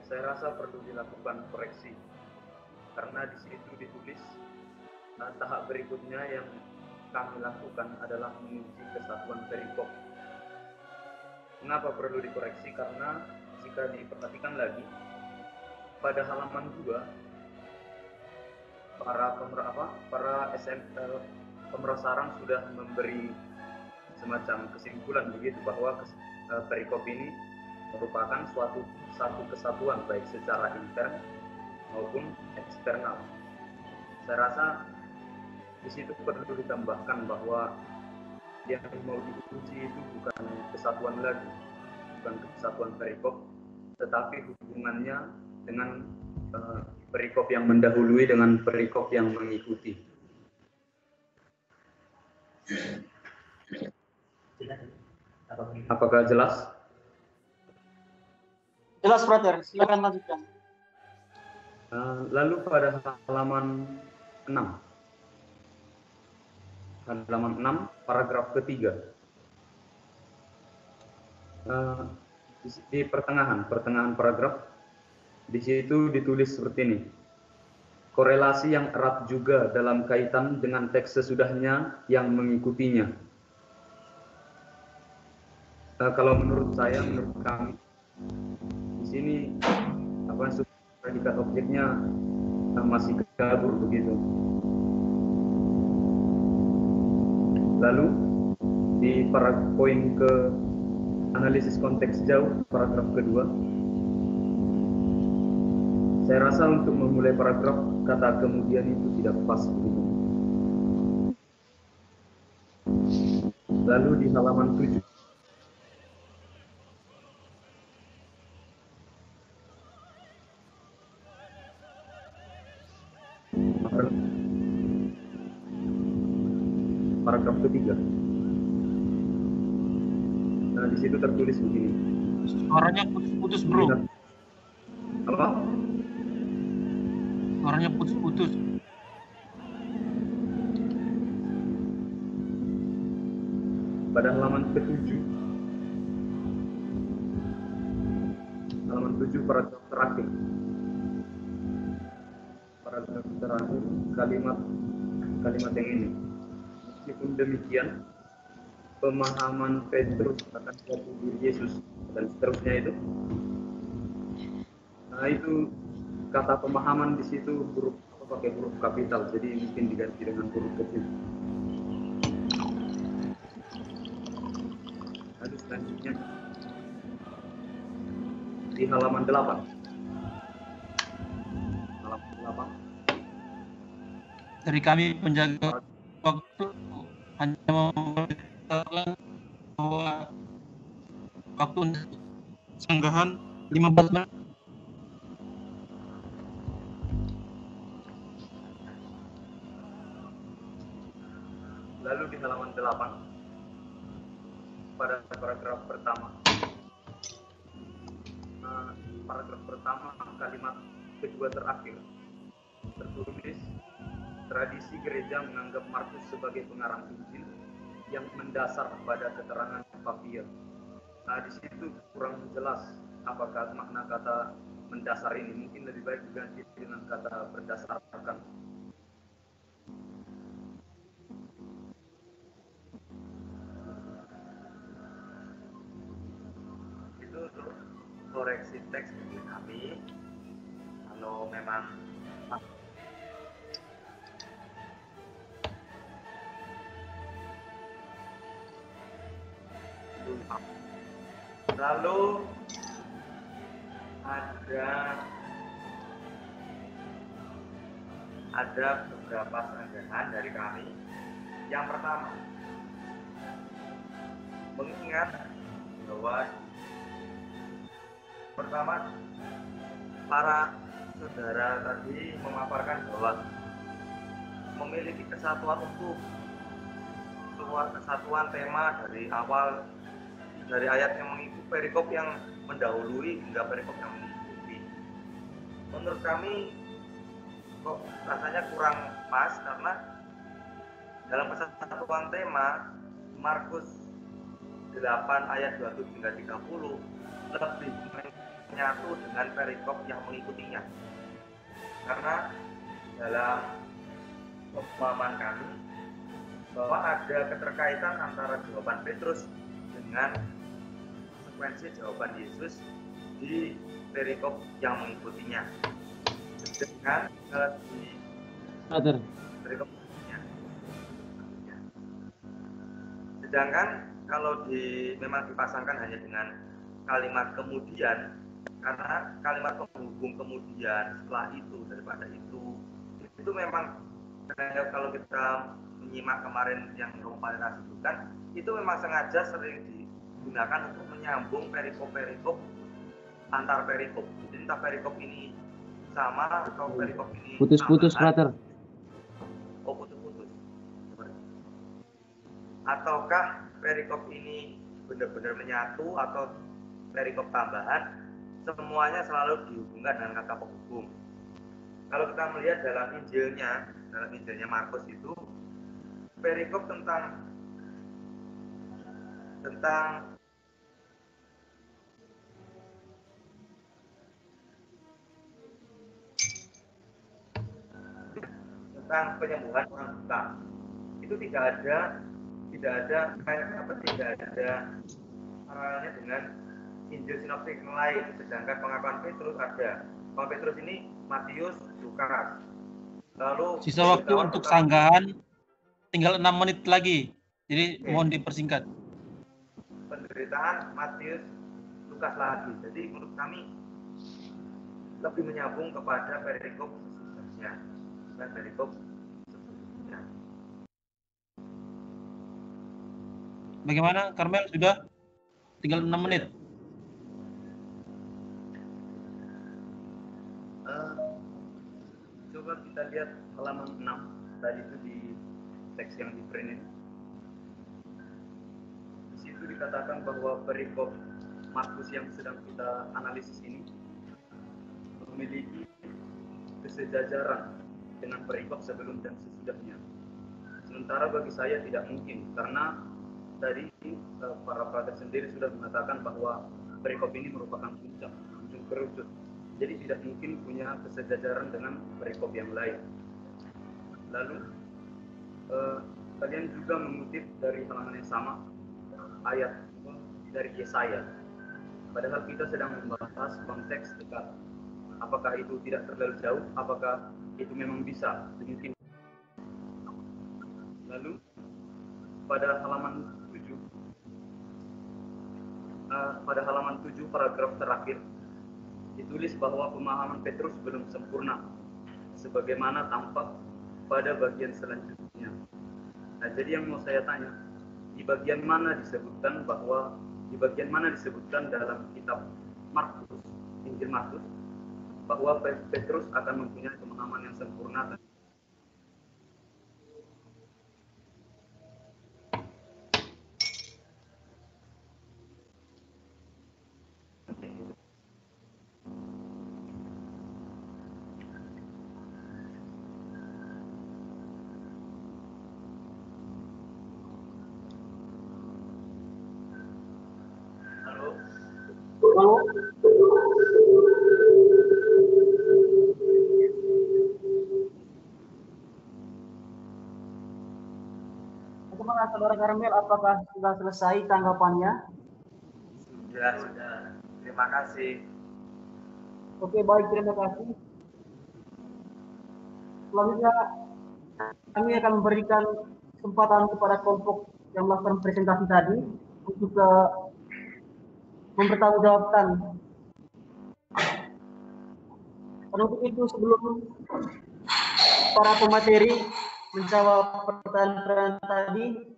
saya rasa perlu dilakukan koreksi karena di situ ditulis tahap berikutnya yang kami lakukan adalah menguji kesatuan perikop. Mengapa perlu dikoreksi? Karena jika diperhatikan lagi pada halaman 2 para pemerasarang sudah memberi semacam kesimpulan begitu bahwa perikop ini merupakan satu kesatuan baik secara intern maupun eksternal. Saya rasa di situ perlu ditambahkan bahwa yang mau diuji itu bukan kesatuan lagi, bukan kesatuan perikop, tetapi hubungannya dengan perikop yang mendahului dengan perikop yang mengikuti. Apakah jelas? Jelas, brother. Silakan lanjutkan. Lalu pada halaman 6. Halaman 6, paragraf ketiga. Di pertengahan paragraf, di situ ditulis seperti ini. Korelasi yang erat juga dalam kaitan dengan teks sesudahnya yang mengikutinya. Kalau menurut kami, di sini predikat objeknya masih kabur begitu. Lalu di poin ke analisis konteks jauh, paragraf kedua, saya rasa untuk memulai paragraf kata kemudian itu tidak pas begitu. Lalu di halaman 7. Paragraf ketiga. Nah, di situ tertulis begini. Suaranya putus-putus, bro. Apa? Suaranya putus-putus. Pada halaman ke-7. Halaman 7 paragraf terakhir. Paragraf terakhir kalimat yang ini. Meskipun demikian, pemahaman Petrus akan jati diri Yesus dan seterusnya itu. Nah, itu kata pemahaman di situ pakai huruf kapital, jadi mungkin diganti dengan huruf kecil. Lalu selanjutnya di halaman 8. Halaman 8. Dari kami penjaga waktu hanya memberitakan bahwa waktu sanggahan 15 menit. Lalu di halaman 8 pada paragraf pertama, kalimat kedua terakhir tertulis, tradisi gereja menganggap Markus sebagai pengarang Injil yang mendasar pada keterangan Papia. Nah, di situ kurang jelas apakah makna kata mendasar ini. Mungkin lebih baik diganti dengan kata berdasarkan. Itu untuk koreksi teks dari kami. Kalau memang lalu ada beberapa sanggahan dari kami. Yang pertama, mengingat bahwa para saudara tadi memaparkan bahwa memiliki kesatuan utuh, kesatuan tema dari awal, dari ayat yang mengikuti, perikop yang mendahului hingga perikop yang mengikuti. Menurut kami kok rasanya kurang pas, karena dalam kesatuan tema Markus 8 ayat 27 hingga 30 lebih menyatu dengan perikop yang mengikutinya. Karena dalam pemahaman kami bahwa ada keterkaitan antara jawaban Petrus dengan sekuensi jawaban Yesus di perikop yang mengikutinya. Dengan di perikop mengikutinya. Sedangkan kalau memang dipasangkan hanya dengan kalimat kemudian, karena kalimat penghubung kemudian, setelah itu, daripada itu memang kalau kita menyimak kemarin yang Romo Palena sebutkan, itu memang sengaja sering digunakan untuk menyambung perikop-perikop antar perikop. Jadi entah perikop ini sama atau perikop ini putus-putus, Frater. Oh, putus-putus. Ataukah perikop ini benar-benar menyatu atau perikop tambahan, semuanya selalu dihubungkan dengan kata penghubung. Kalau kita melihat dalam Injilnya Markus itu, perikop tentang penyembuhan orang buta itu tidak ada paralelnya dengan Injil sinoptik yang lain. Sedangkan pengakuan Petrus ada. Pengakuan Petrus ini Matius, Lukas. Lalu Sisa waktu untuk sanggahan tinggal 6 menit lagi. Jadi mohon dipersingkat. Penderitaan Matius, Lukas lagi. Jadi menurut kami lebih menyambung kepada perikop sesudahnya, bukan perikop sebelumnya. Bagaimana, Karmel? Sudah? Tinggal 6 menit. Coba kita lihat halaman 6 tadi itu di teks yang di print ini. Di situ dikatakan bahwa perikop Markus yang sedang kita analisis ini memiliki kesejajaran dengan perikop sebelum dan sesudahnya. Sementara bagi saya tidak mungkin, karena tadi para frater sendiri sudah mengatakan bahwa perikop ini merupakan puncak, ujung kerucut. Jadi tidak mungkin punya kesejajaran dengan perikop yang lain. Lalu kalian juga mengutip dari halaman yang sama ayat dari Yesaya. Padahal kita sedang membahas konteks dekat. Apakah itu tidak terlalu jauh? Apakah itu memang bisa dimungkinkan? Lalu pada halaman 7 paragraf terakhir ditulis bahwa pemahaman Petrus belum sempurna sebagaimana tampak pada bagian selanjutnya. Nah, jadi yang mau saya tanya, di bagian mana disebutkan dalam kitab Markus, Injil Markus, bahwa Petrus akan mempunyai pemahaman yang sempurna? Halo? Bagaimana Saudara Karmel, apakah sudah selesai tanggapannya? Sudah. Terima kasih. Oke, baik, terima kasih. Selanjutnya kami akan memberikan kesempatan kepada kelompok yang melakukan presentasi tadi untuk mempertanggungjawabkan. Dan untuk itu sebelum para pemateri menjawab pertanyaan tadi,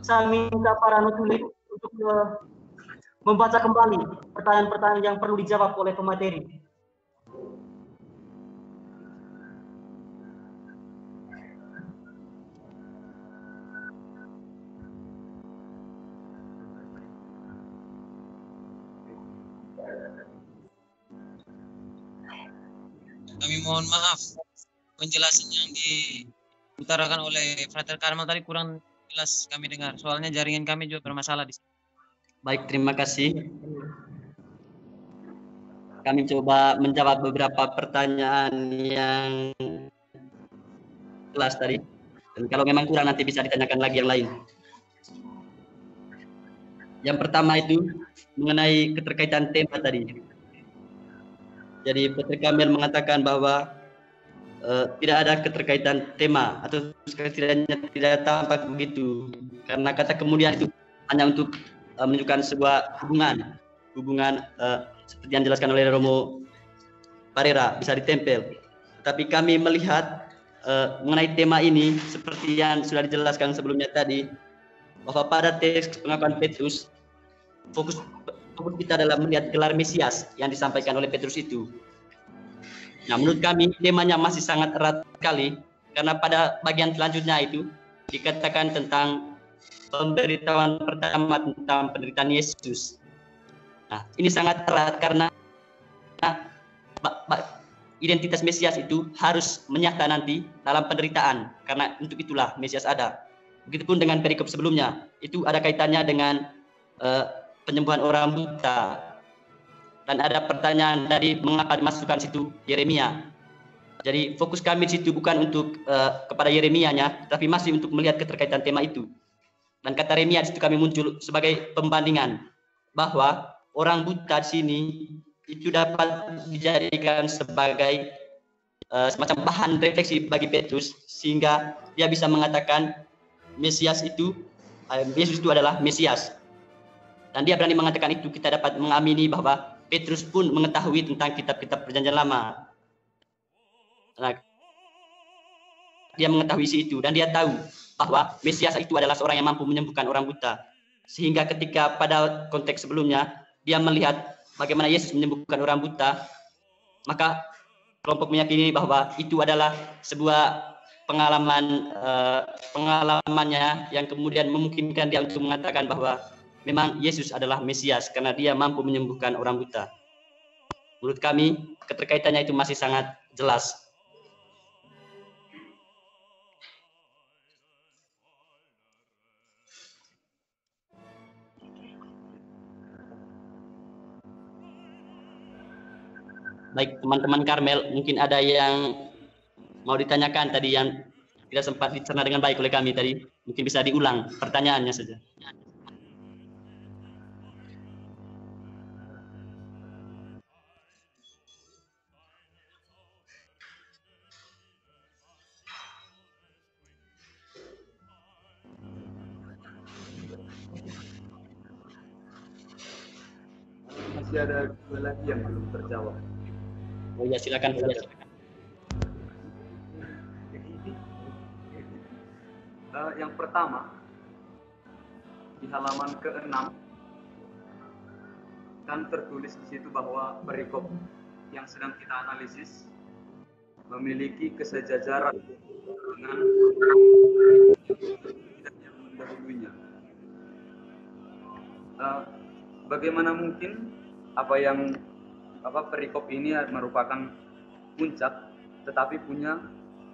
saya minta para notulis untuk membaca kembali pertanyaan-pertanyaan yang perlu dijawab oleh pemateri. Kami mohon maaf, penjelasan yang diutarakan oleh Frater Karmel tadi kurang jelas kami dengar. Soalnya jaringan kami juga bermasalah di sini. Baik, terima kasih. Kami coba menjawab beberapa pertanyaan yang jelas tadi. Dan kalau memang kurang nanti bisa ditanyakan lagi yang lain. Yang pertama itu mengenai keterkaitan tema tadi. Jadi Frater Karmel mengatakan bahwa tidak ada keterkaitan tema atau setidaknya tidak tampak begitu, karena kata kemudian itu hanya untuk menunjukkan sebuah hubungan seperti yang dijelaskan oleh Romo Parera bisa ditempel. Tapi kami melihat mengenai tema ini seperti yang sudah dijelaskan sebelumnya tadi, bahwa pada teks pengakuan Petrus fokus kita adalah melihat gelar Mesias yang disampaikan oleh Petrus itu. Nah, menurut kami temanya masih sangat erat sekali, karena pada bagian selanjutnya itu dikatakan tentang pemberitahuan pertama tentang penderitaan Yesus. Nah, ini sangat erat karena identitas Mesias itu harus menyata nanti dalam penderitaan, karena untuk itulah Mesias ada. Begitupun dengan perikop sebelumnya, itu ada kaitannya dengan penyembuhan orang buta. Dan ada pertanyaan tadi mengapa dimasukkan situ Yeremia. Jadi fokus kami di situ bukan untuk kepada Yeremia-nya, tapi masih untuk melihat keterkaitan tema itu. Dan kata Yeremia di situ kami muncul sebagai pembandingan bahwa orang buta di sini itu dapat dijadikan sebagai semacam bahan refleksi bagi Petrus, sehingga dia bisa mengatakan Mesias itu Yesus itu adalah Mesias. Dan dia berani mengatakan itu, kita dapat mengamini bahwa Petrus pun mengetahui tentang kitab-kitab Perjanjian Lama. Nah, dia mengetahui itu dan dia tahu bahwa Mesias itu adalah seorang yang mampu menyembuhkan orang buta. Sehingga ketika pada konteks sebelumnya dia melihat bagaimana Yesus menyembuhkan orang buta, maka kelompok meyakini bahwa itu adalah sebuah pengalamannya yang kemudian memungkinkan dia untuk mengatakan bahwa memang Yesus adalah Mesias karena dia mampu menyembuhkan orang buta. Menurut kami keterkaitannya itu masih sangat jelas. Baik, teman-teman Karmel, mungkin ada yang mau ditanyakan tadi yang tidak sempat dicerna dengan baik oleh kami tadi. Mungkin bisa diulang pertanyaannya saja. Masih ada dua lagi yang belum terjawab. Oh ya, silakan. Yang pertama di halaman ke-6 kan tertulis di situ bahwa perikop yang sedang kita analisis memiliki kesejajaran dengan yang mendahulunya. Bagaimana mungkin perikop ini merupakan puncak, tetapi punya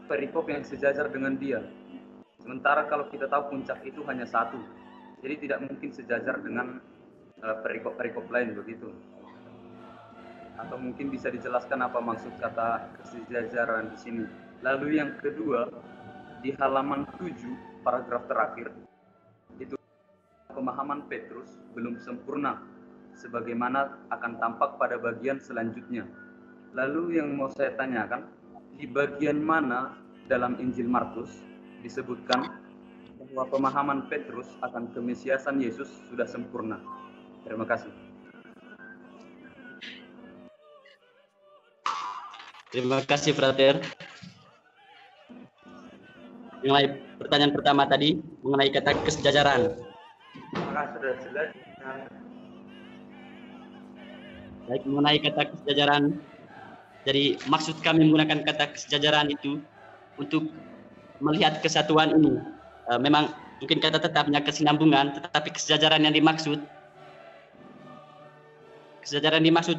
perikop yang sejajar dengan dia. Sementara kalau kita tahu puncak itu hanya satu, jadi tidak mungkin sejajar dengan perikop-perikop lain begitu. Atau mungkin bisa dijelaskan apa maksud kata kesejajaran di sini. Lalu yang kedua, di halaman 7 paragraf terakhir itu pemahaman Petrus belum sempurna sebagaimana akan tampak pada bagian selanjutnya. Lalu yang mau saya tanyakan, di bagian mana dalam Injil Markus disebutkan bahwa pemahaman Petrus akan kemesiasan Yesus sudah sempurna? Terima kasih. Terima kasih, Frater. Mengenai pertanyaan pertama tadi, mengenai kata kesejajaran. Apakah sudah jelas? Baik, mengenai kata kesejajaran, jadi maksud kami menggunakan kata kesejajaran itu untuk melihat kesatuan ini. Memang mungkin kata tetapnya kesinambungan, tetapi kesejajaran yang dimaksud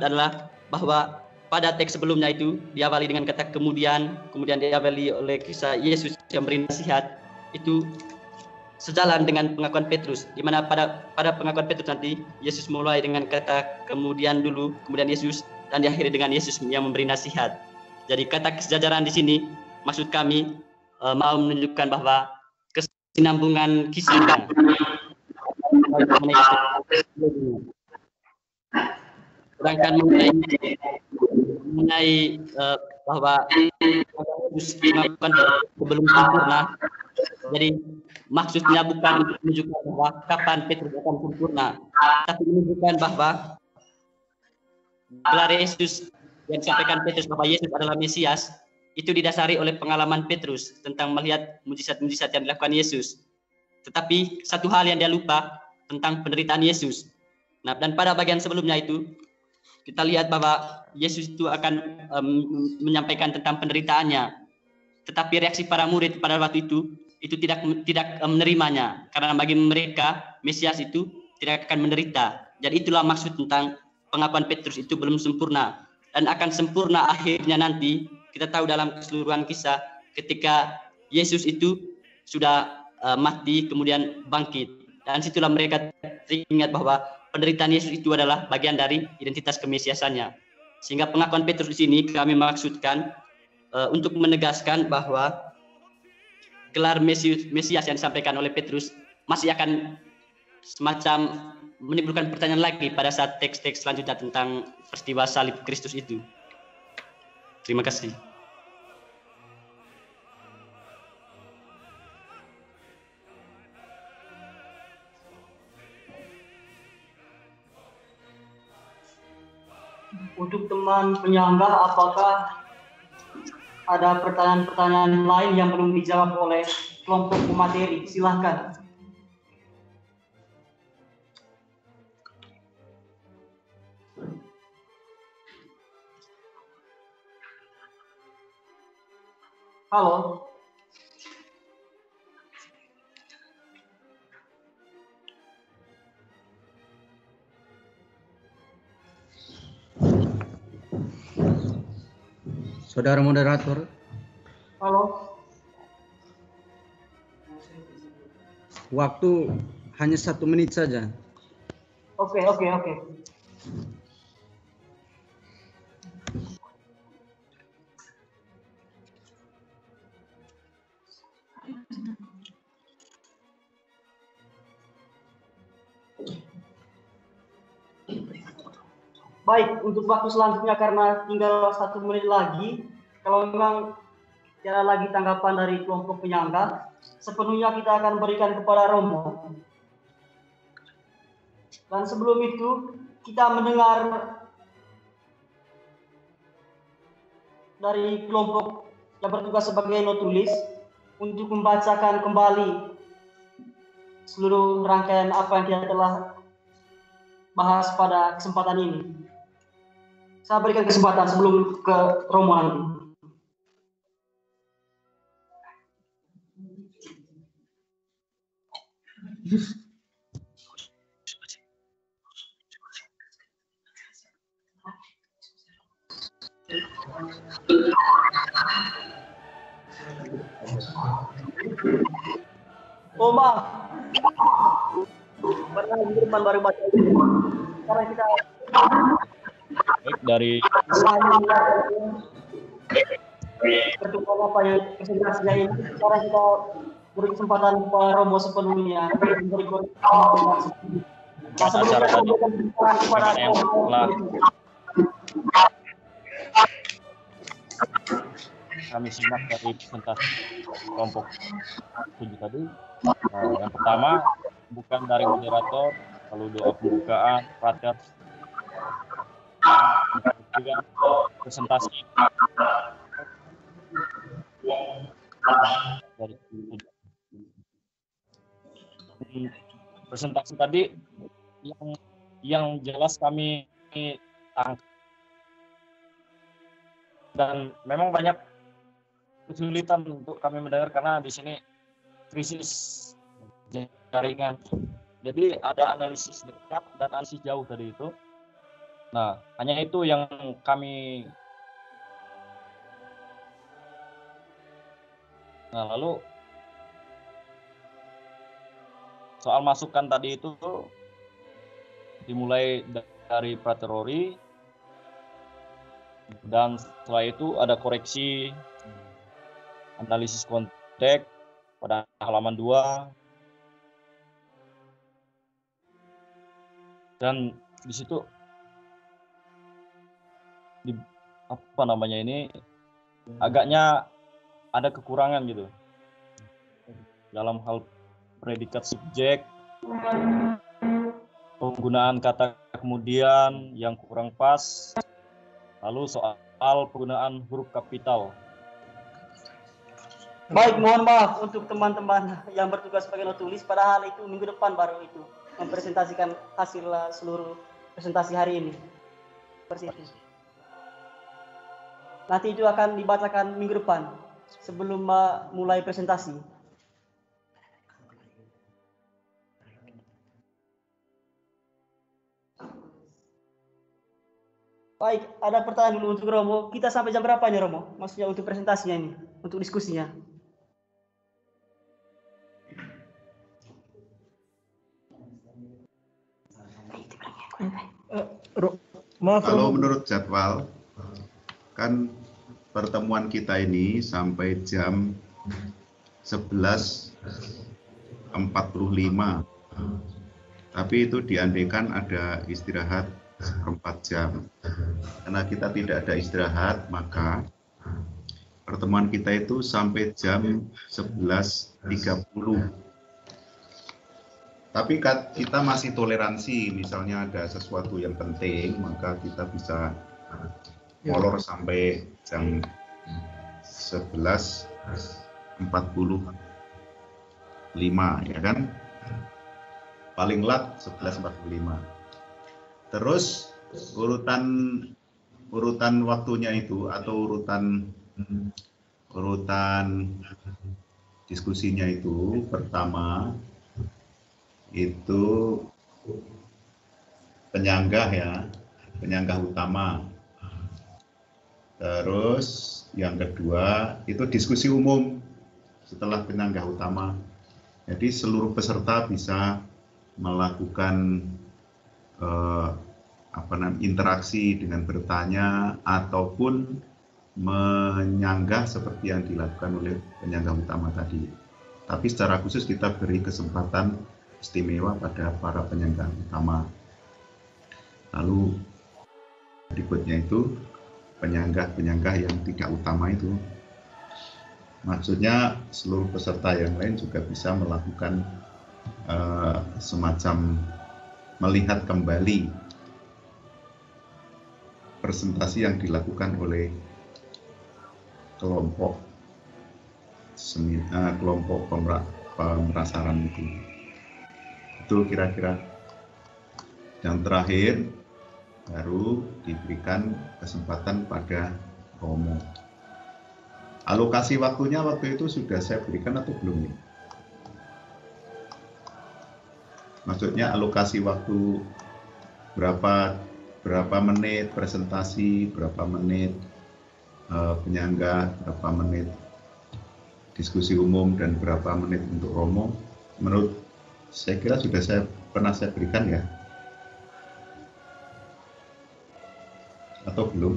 adalah bahwa pada teks sebelumnya itu diawali dengan kata kemudian diawali oleh kisah Yesus yang beri nasihat, itu sejalan dengan pengakuan Petrus, di mana pada pengakuan Petrus nanti Yesus mulai dengan kata kemudian dulu, kemudian Yesus, dan diakhiri dengan Yesus yang memberi nasihat. Jadi kata kesejajaran di sini maksud kami mau menunjukkan bahwa kesinambungan kisahnya. Sedangkan mengenai bahwa Yesus melakukan sebelum sempurna, jadi maksudnya bukan untuk menunjukkan bahwa kapan Petrus akan sempurna, tapi menunjukkan bahwa gelar Yesus yang disampaikan Petrus bahwa Yesus adalah Mesias itu didasari oleh pengalaman Petrus tentang melihat mujizat-mujizat yang dilakukan Yesus. Tetapi satu hal yang dia lupa tentang penderitaan Yesus. Nah, dan pada bagian sebelumnya itu kita lihat bahwa Yesus itu akan menyampaikan tentang penderitaannya. Tetapi reaksi para murid pada waktu itu tidak menerimanya, karena bagi mereka Mesias itu tidak akan menderita. Jadi itulah maksud tentang pengakuan Petrus itu belum sempurna, dan akan sempurna akhirnya nanti. Kita tahu dalam keseluruhan kisah ketika Yesus itu sudah mati kemudian bangkit, dan situlah mereka teringat bahwa penderitaan Yesus itu adalah bagian dari identitas kemesiasannya. Sehingga pengakuan Petrus di sini kami maksudkan untuk menegaskan bahwa gelar Mesias yang disampaikan oleh Petrus masih akan semacam menimbulkan pertanyaan lagi pada saat teks-teks selanjutnya tentang peristiwa salib Kristus itu. Terima kasih. Untuk teman penyangga, apakah ada pertanyaan-pertanyaan lain yang belum dijawab oleh kelompok pemateri? Silahkan. Halo. Saudara moderator. Halo. Waktu hanya 1 menit saja. Oke. Baik, untuk waktu selanjutnya karena tinggal 1 menit lagi, kalau memang tidak lagi tanggapan dari kelompok penyangga, sepenuhnya kita akan berikan kepada Romo. Dan sebelum itu, kita mendengar dari kelompok yang bertugas sebagai notulis untuk membacakan kembali seluruh rangkaian apa yang kita telah bahas pada kesempatan ini. Saya berikan kesempatan sebelum ke Romo nanti. Oma. Karena minggu depan baru baca itu. Sekarang kita Baik, dari pertemuan apa yang presentasinya ini. Sekarang kita beri kesempatan Pak Romo sepenuhnya memberi acara tadi kepada yang telah kami simak dari presentasi kelompok 7 tadi. Yang pertama bukan dari moderator, lalu doa pembukaan, frater, juga presentasi dari presentasi tadi yang jelas kami tangkap, dan memang banyak kesulitan untuk kami mendengar karena di sini krisis jaringan. Jadi ada analisis dekat dan analisis jauh tadi itu. Nah, hanya itu yang kami. Nah, lalu soal masukan tadi itu dimulai dari prateori, dan setelah itu ada koreksi analisis konteks pada halaman 2, dan di situ ini agaknya ada kekurangan gitu dalam hal predikat subjek, penggunaan kata kemudian yang kurang pas, lalu soal penggunaan huruf kapital. Baik, mohon maaf untuk teman-teman yang bertugas sebagai notulis, padahal itu minggu depan baru itu mempresentasikan hasil seluruh presentasi hari ini. Seperti itu. Nanti itu akan dibacakan minggu depan sebelum mulai presentasi. Baik, ada pertanyaan dulu untuk Romo. Kita sampai jam berapanya, Romo? Maksudnya untuk presentasinya ini, untuk diskusinya. Kalau menurut jadwal, kan pertemuan kita ini sampai jam 11.45. Tapi itu diandaikan ada istirahat 4 jam. Karena kita tidak ada istirahat, maka pertemuan kita itu sampai jam 11.30. Tapi kita masih toleransi, misalnya ada sesuatu yang penting, maka kita bisa molor sampai jam 11.45, ya kan? Paling lat 11.45. Terus urutan waktunya itu atau urutan diskusinya itu, pertama itu penyanggah ya, penyanggah utama. Terus yang kedua itu diskusi umum setelah penyanggah utama. Jadi seluruh peserta bisa melakukan interaksi dengan bertanya ataupun menyanggah seperti yang dilakukan oleh penyanggah utama tadi. Tapi secara khusus kita beri kesempatan istimewa pada para penyanggah utama. Lalu berikutnya itu penyanggah yang tidak utama itu. Maksudnya seluruh peserta yang lain juga bisa melakukan semacam melihat kembali presentasi yang dilakukan oleh kelompok pemerasaran itu. Itu kira-kira. Yang terakhir baru diberikan kesempatan pada Romo. Alokasi waktunya waktu itu sudah saya berikan atau belum? Maksudnya alokasi waktu berapa menit presentasi, berapa menit penyanggah, berapa menit diskusi umum, dan berapa menit untuk Romo. Menurut saya kira sudah saya pernah saya berikan ya? Atau belum?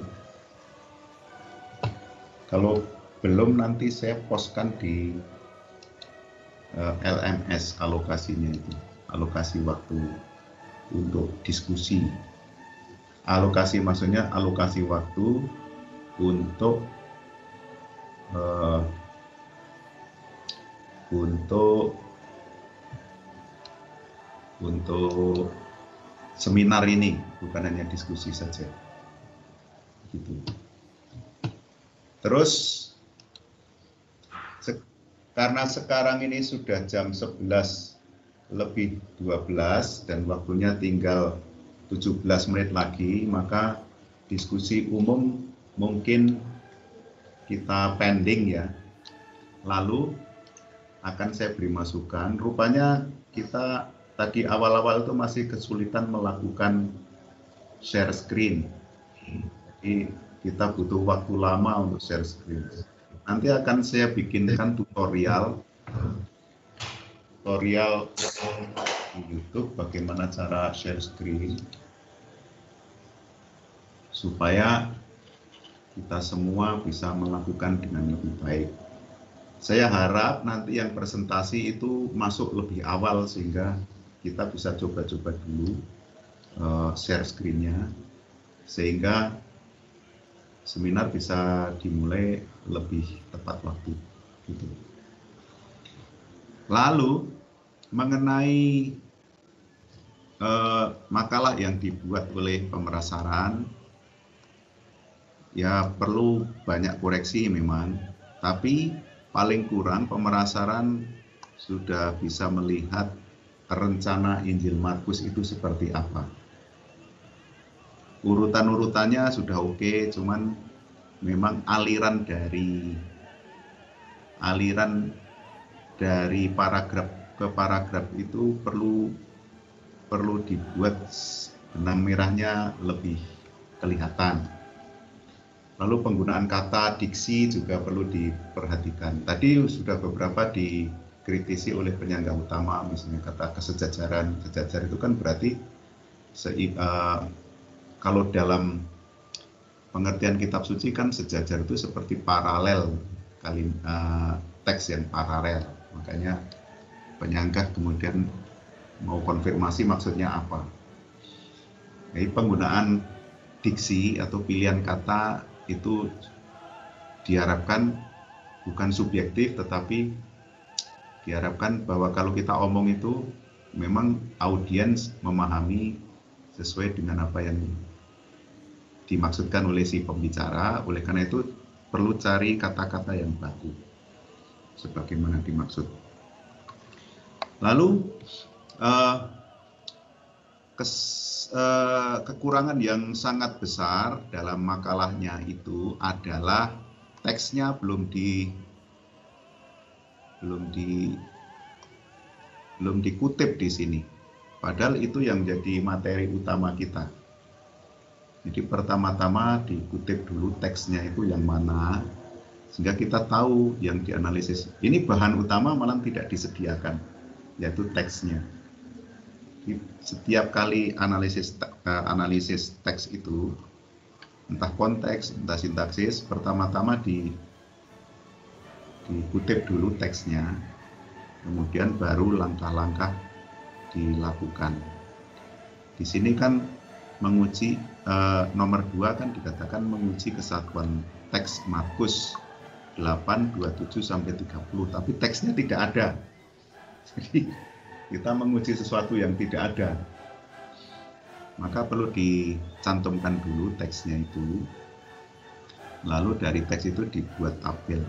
Kalau belum, nanti saya postkan di LMS alokasinya itu, alokasi waktu untuk diskusi. Alokasi maksudnya alokasi waktu untuk seminar ini, bukan hanya diskusi saja. Gitu. Terus karena sekarang ini sudah jam 11:12 dan waktunya tinggal 17 menit lagi, maka diskusi umum mungkin kita pending ya. Lalu akan saya beri masukan, rupanya kita tadi awal-awal itu masih kesulitan melakukan share screen. Jadi kita butuh waktu lama untuk share screen. Nanti akan saya bikinkan tutorial di YouTube bagaimana cara share screen supaya kita semua bisa melakukan dengan lebih baik. Saya harap nanti yang presentasi itu masuk lebih awal sehingga kita bisa coba-coba dulu share screen-nya sehingga seminar bisa dimulai lebih tepat waktu. Gitu. Lalu mengenai makalah yang dibuat oleh pemerasaran, ya perlu banyak koreksi memang, tapi paling kurang pemerasaran sudah bisa melihat rencana Injil Markus itu seperti apa. Urutan-urutannya sudah oke, cuman memang aliran dari paragraf ke paragraf itu perlu dibuat benang merahnya lebih kelihatan. Lalu penggunaan kata, diksi juga perlu diperhatikan. Tadi sudah beberapa dikritisi oleh penyangga utama, misalnya kata kesejajaran. Sejajar itu kan berarti kalau dalam pengertian kitab suci kan sejajar itu seperti paralel, teks yang paralel. Makanya penyanggah kemudian mau konfirmasi maksudnya apa. Jadi penggunaan diksi atau pilihan kata itu diharapkan bukan subjektif, tetapi diharapkan bahwa kalau kita omong itu memang audiens memahami sesuai dengan apa yang dimaksudkan oleh si pembicara. Oleh karena itu perlu cari kata-kata yang baku sebagaimana dimaksud. Lalu kekurangan yang sangat besar dalam makalahnya itu adalah teksnya belum dikutip di sini. Padahal itu yang jadi materi utama kita. Jadi pertama-tama dikutip dulu teksnya itu yang mana, sehingga kita tahu yang dianalisis. Ini bahan utama malah tidak disediakan, yaitu teksnya. Jadi, setiap kali analisis teks itu, entah konteks, entah sintaksis, pertama-tama dikutip dulu teksnya, kemudian baru langkah-langkah dilakukan. Di sini kan menguji nomor 2 kan dikatakan menguji kesatuan teks Markus 8:27 sampai 30, tapi teksnya tidak ada. Jadi kita menguji sesuatu yang tidak ada. Maka perlu dicantumkan dulu teksnya itu. Lalu dari teks itu dibuat tabel.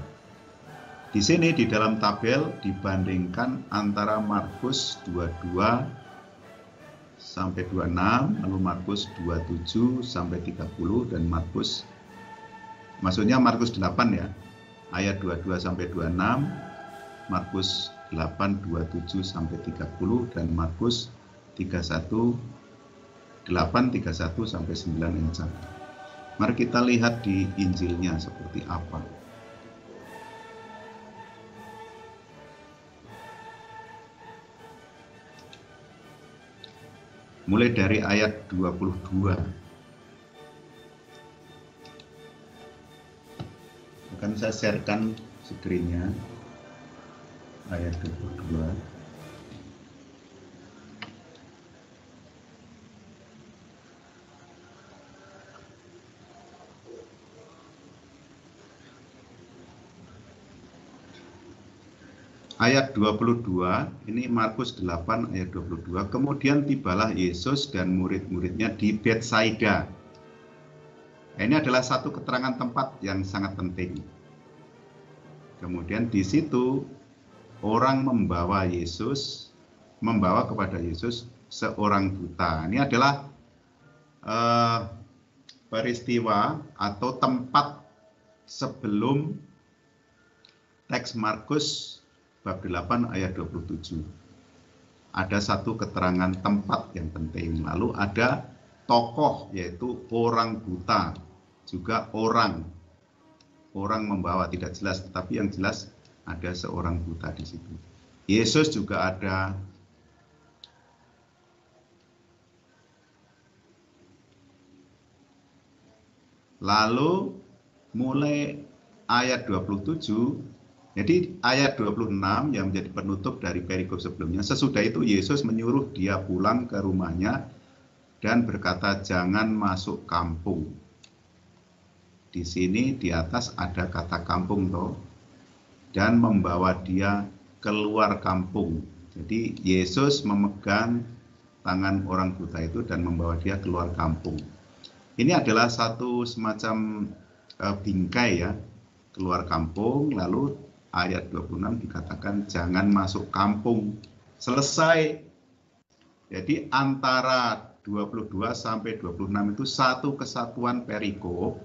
Di sini di dalam tabel dibandingkan antara Markus 22 sampai 26, lalu Markus 27 sampai 30 dan Markus 8 ya, ayat 22 sampai 26, Markus 8 27 sampai 30 dan Markus 8 31 sampai 9 ayat 1. Mari kita lihat di Injilnya seperti apa. mulai dari ayat 22. Akan saya sharekan screen-nya. Ayat 22. Ayat 22, ini Markus 8 ayat 22. Kemudian tibalah Yesus dan murid-muridnya di Betsaida. Ini adalah satu keterangan tempat yang sangat penting. Kemudian di situ orang membawa kepada Yesus seorang buta. Ini adalah peristiwa atau tempat sebelum teks Markus bab 8 ayat 27. Ada satu keterangan tempat yang penting. Lalu ada tokoh, yaitu orang buta. Juga orang membawa, tidak jelas, tetapi yang jelas ada seorang buta di situ. Yesus juga ada. Lalu mulai ayat 27, jadi ayat 26 yang menjadi penutup dari perikop sebelumnya. Sesudah itu Yesus menyuruh dia pulang ke rumahnya dan berkata, jangan masuk kampung. Di sini di atas ada kata kampung toh, dan membawa dia keluar kampung. Jadi Yesus memegang tangan orang buta itu dan membawa dia keluar kampung. Ini adalah satu semacam bingkai ya, keluar kampung. Lalu ayat 26 dikatakan jangan masuk kampung. Selesai. Jadi antara 22 sampai 26 itu satu kesatuan perikop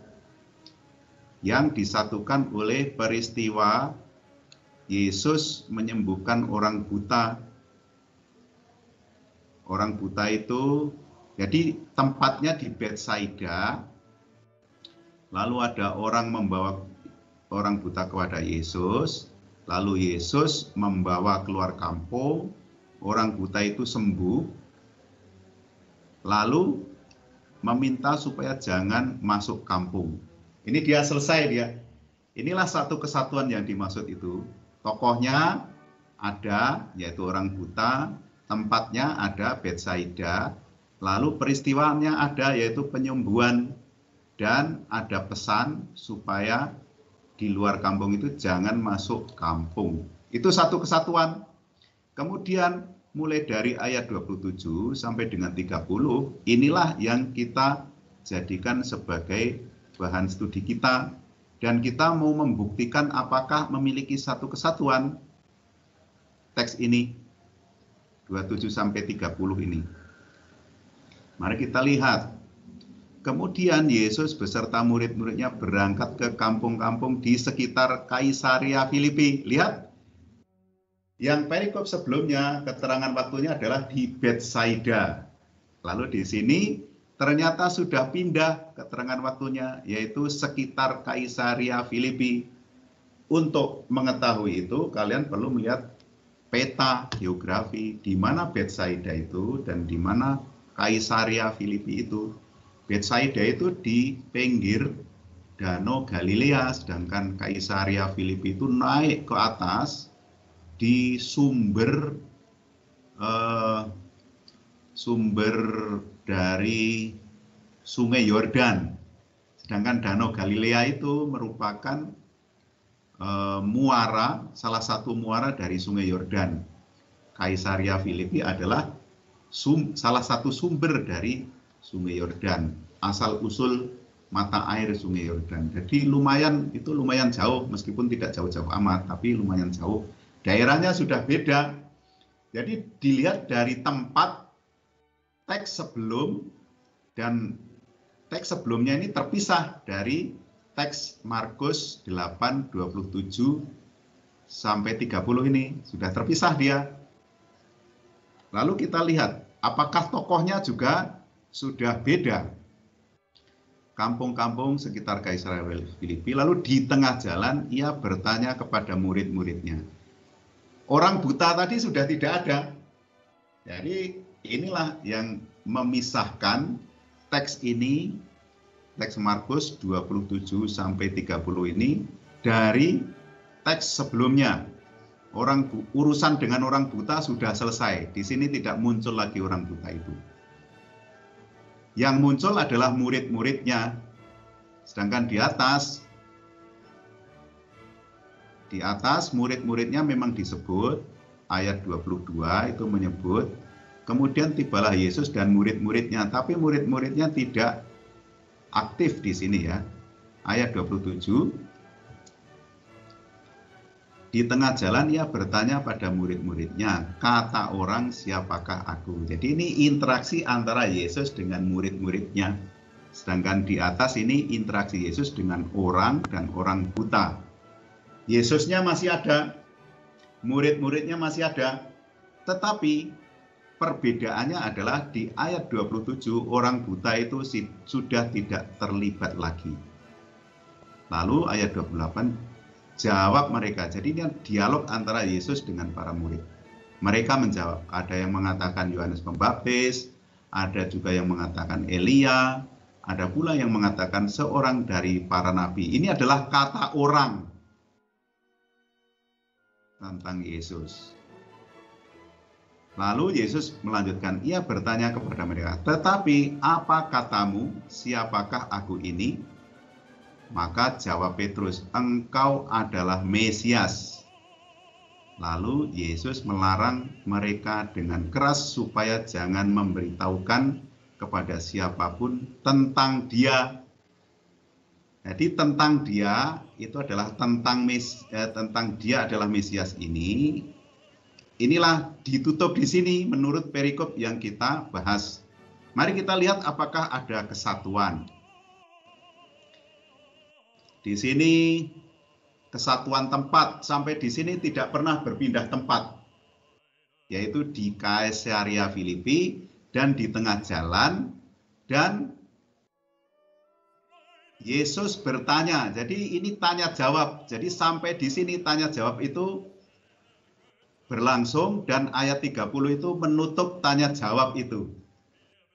yang disatukan oleh peristiwa Yesus menyembuhkan orang buta. Orang buta itu, jadi tempatnya di Betsaida. Lalu ada orang membawa orang buta kepada Yesus. Lalu Yesus membawa keluar kampung. Orang buta itu sembuh. Lalu meminta supaya jangan masuk kampung. Ini dia selesai dia. Inilah satu kesatuan yang dimaksud itu. Tokohnya ada, yaitu orang buta. Tempatnya ada, Betsaida. Lalu peristiwanya ada, yaitu penyembuhan. Dan ada pesan supaya di luar kampung itu jangan masuk kampung. Itu satu kesatuan. Kemudian mulai dari ayat 27 sampai dengan 30, inilah yang kita jadikan sebagai bahan studi kita. Dan kita mau membuktikan apakah memiliki satu kesatuan teks ini, 27 sampai 30 ini. Mari kita lihat. Kemudian Yesus beserta murid-muridnya berangkat ke kampung-kampung di sekitar Kaisaria Filipi. Lihat, yang perikop sebelumnya keterangan waktunya adalah di Betsaida. Lalu di sini ternyata sudah pindah keterangan waktunya, yaitu sekitar Kaisaria Filipi. Untuk mengetahui itu, kalian perlu melihat peta geografi di mana Betsaida itu dan di mana Kaisaria Filipi itu. Betsaida itu di pinggir Danau Galilea, sedangkan Kaisaria Filipi itu naik ke atas di sumber dari Sungai Yordan. Sedangkan Danau Galilea itu merupakan muara, salah satu muara dari Sungai Yordan. Kaisaria Filipi adalah salah satu sumber dari Sungai Yordan, asal-usul mata air Sungai Yordan. Jadi lumayan jauh, meskipun tidak jauh-jauh amat, tapi lumayan jauh. Daerahnya sudah beda. Jadi dilihat dari tempat teks sebelum dan teks sebelumnya ini terpisah dari teks Markus 8, 27 sampai 30 ini. Sudah terpisah dia. Lalu kita lihat, apakah tokohnya juga sudah beda. Kampung-kampung sekitar Kaisaria Filipi. Lalu di tengah jalan ia bertanya kepada murid-muridnya. Orang buta tadi sudah tidak ada. Jadi inilah yang memisahkan teks ini, teks Markus 27 sampai 30 ini dari teks sebelumnya. Urusan dengan orang buta sudah selesai. Di sini tidak muncul lagi orang buta itu. Yang muncul adalah murid-muridnya. Sedangkan di atas murid-muridnya memang disebut, ayat 22 itu menyebut, kemudian tibalah Yesus dan murid-muridnya, tapi murid-muridnya tidak aktif di sini ya. Ayat 27, di tengah jalan ia bertanya pada murid-muridnya, kata orang siapakah aku? Jadi ini interaksi antara Yesus dengan murid-muridnya. Sedangkan di atas ini interaksi Yesus dengan orang dan orang buta. Yesusnya masih ada, murid-muridnya masih ada, tetapi perbedaannya adalah di ayat 27 orang buta itu sudah tidak terlibat lagi. Lalu ayat 28, jawab mereka. Jadi ini dialog antara Yesus dengan para murid. Mereka menjawab, ada yang mengatakan Yohanes Pembaptis, ada juga yang mengatakan Elia, ada pula yang mengatakan seorang dari para nabi. Ini adalah kata orang tentang Yesus. Lalu Yesus melanjutkan, ia bertanya kepada mereka, tetapi apa katamu, siapakah aku ini? Maka jawab Petrus, engkau adalah Mesias. Lalu Yesus melarang mereka dengan keras supaya jangan memberitahukan kepada siapapun tentang dia. Jadi tentang dia itu adalah tentang dia adalah Mesias ini. Inilah ditutup di sini menurut perikop yang kita bahas. Mari kita lihat apakah ada kesatuan. Di sini kesatuan tempat, sampai di sini tidak pernah berpindah tempat, yaitu di Kaisarea Filipi dan di tengah jalan, dan Yesus bertanya. Jadi ini tanya jawab. Jadi sampai di sini tanya jawab itu berlangsung, dan ayat 30 itu menutup tanya jawab itu.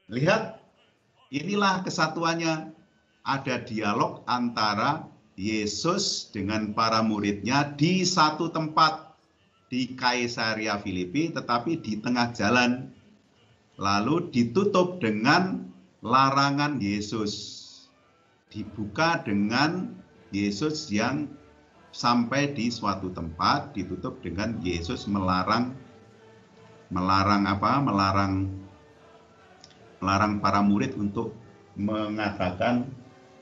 Lihat, inilah kesatuannya. Ada dialog antara Yesus dengan para muridnya di satu tempat di Kaisarea Filipi, tetapi di tengah jalan. Lalu ditutup dengan larangan Yesus. Dibuka dengan Yesus yang sampai di suatu tempat, ditutup dengan Yesus melarang para murid untuk mengatakan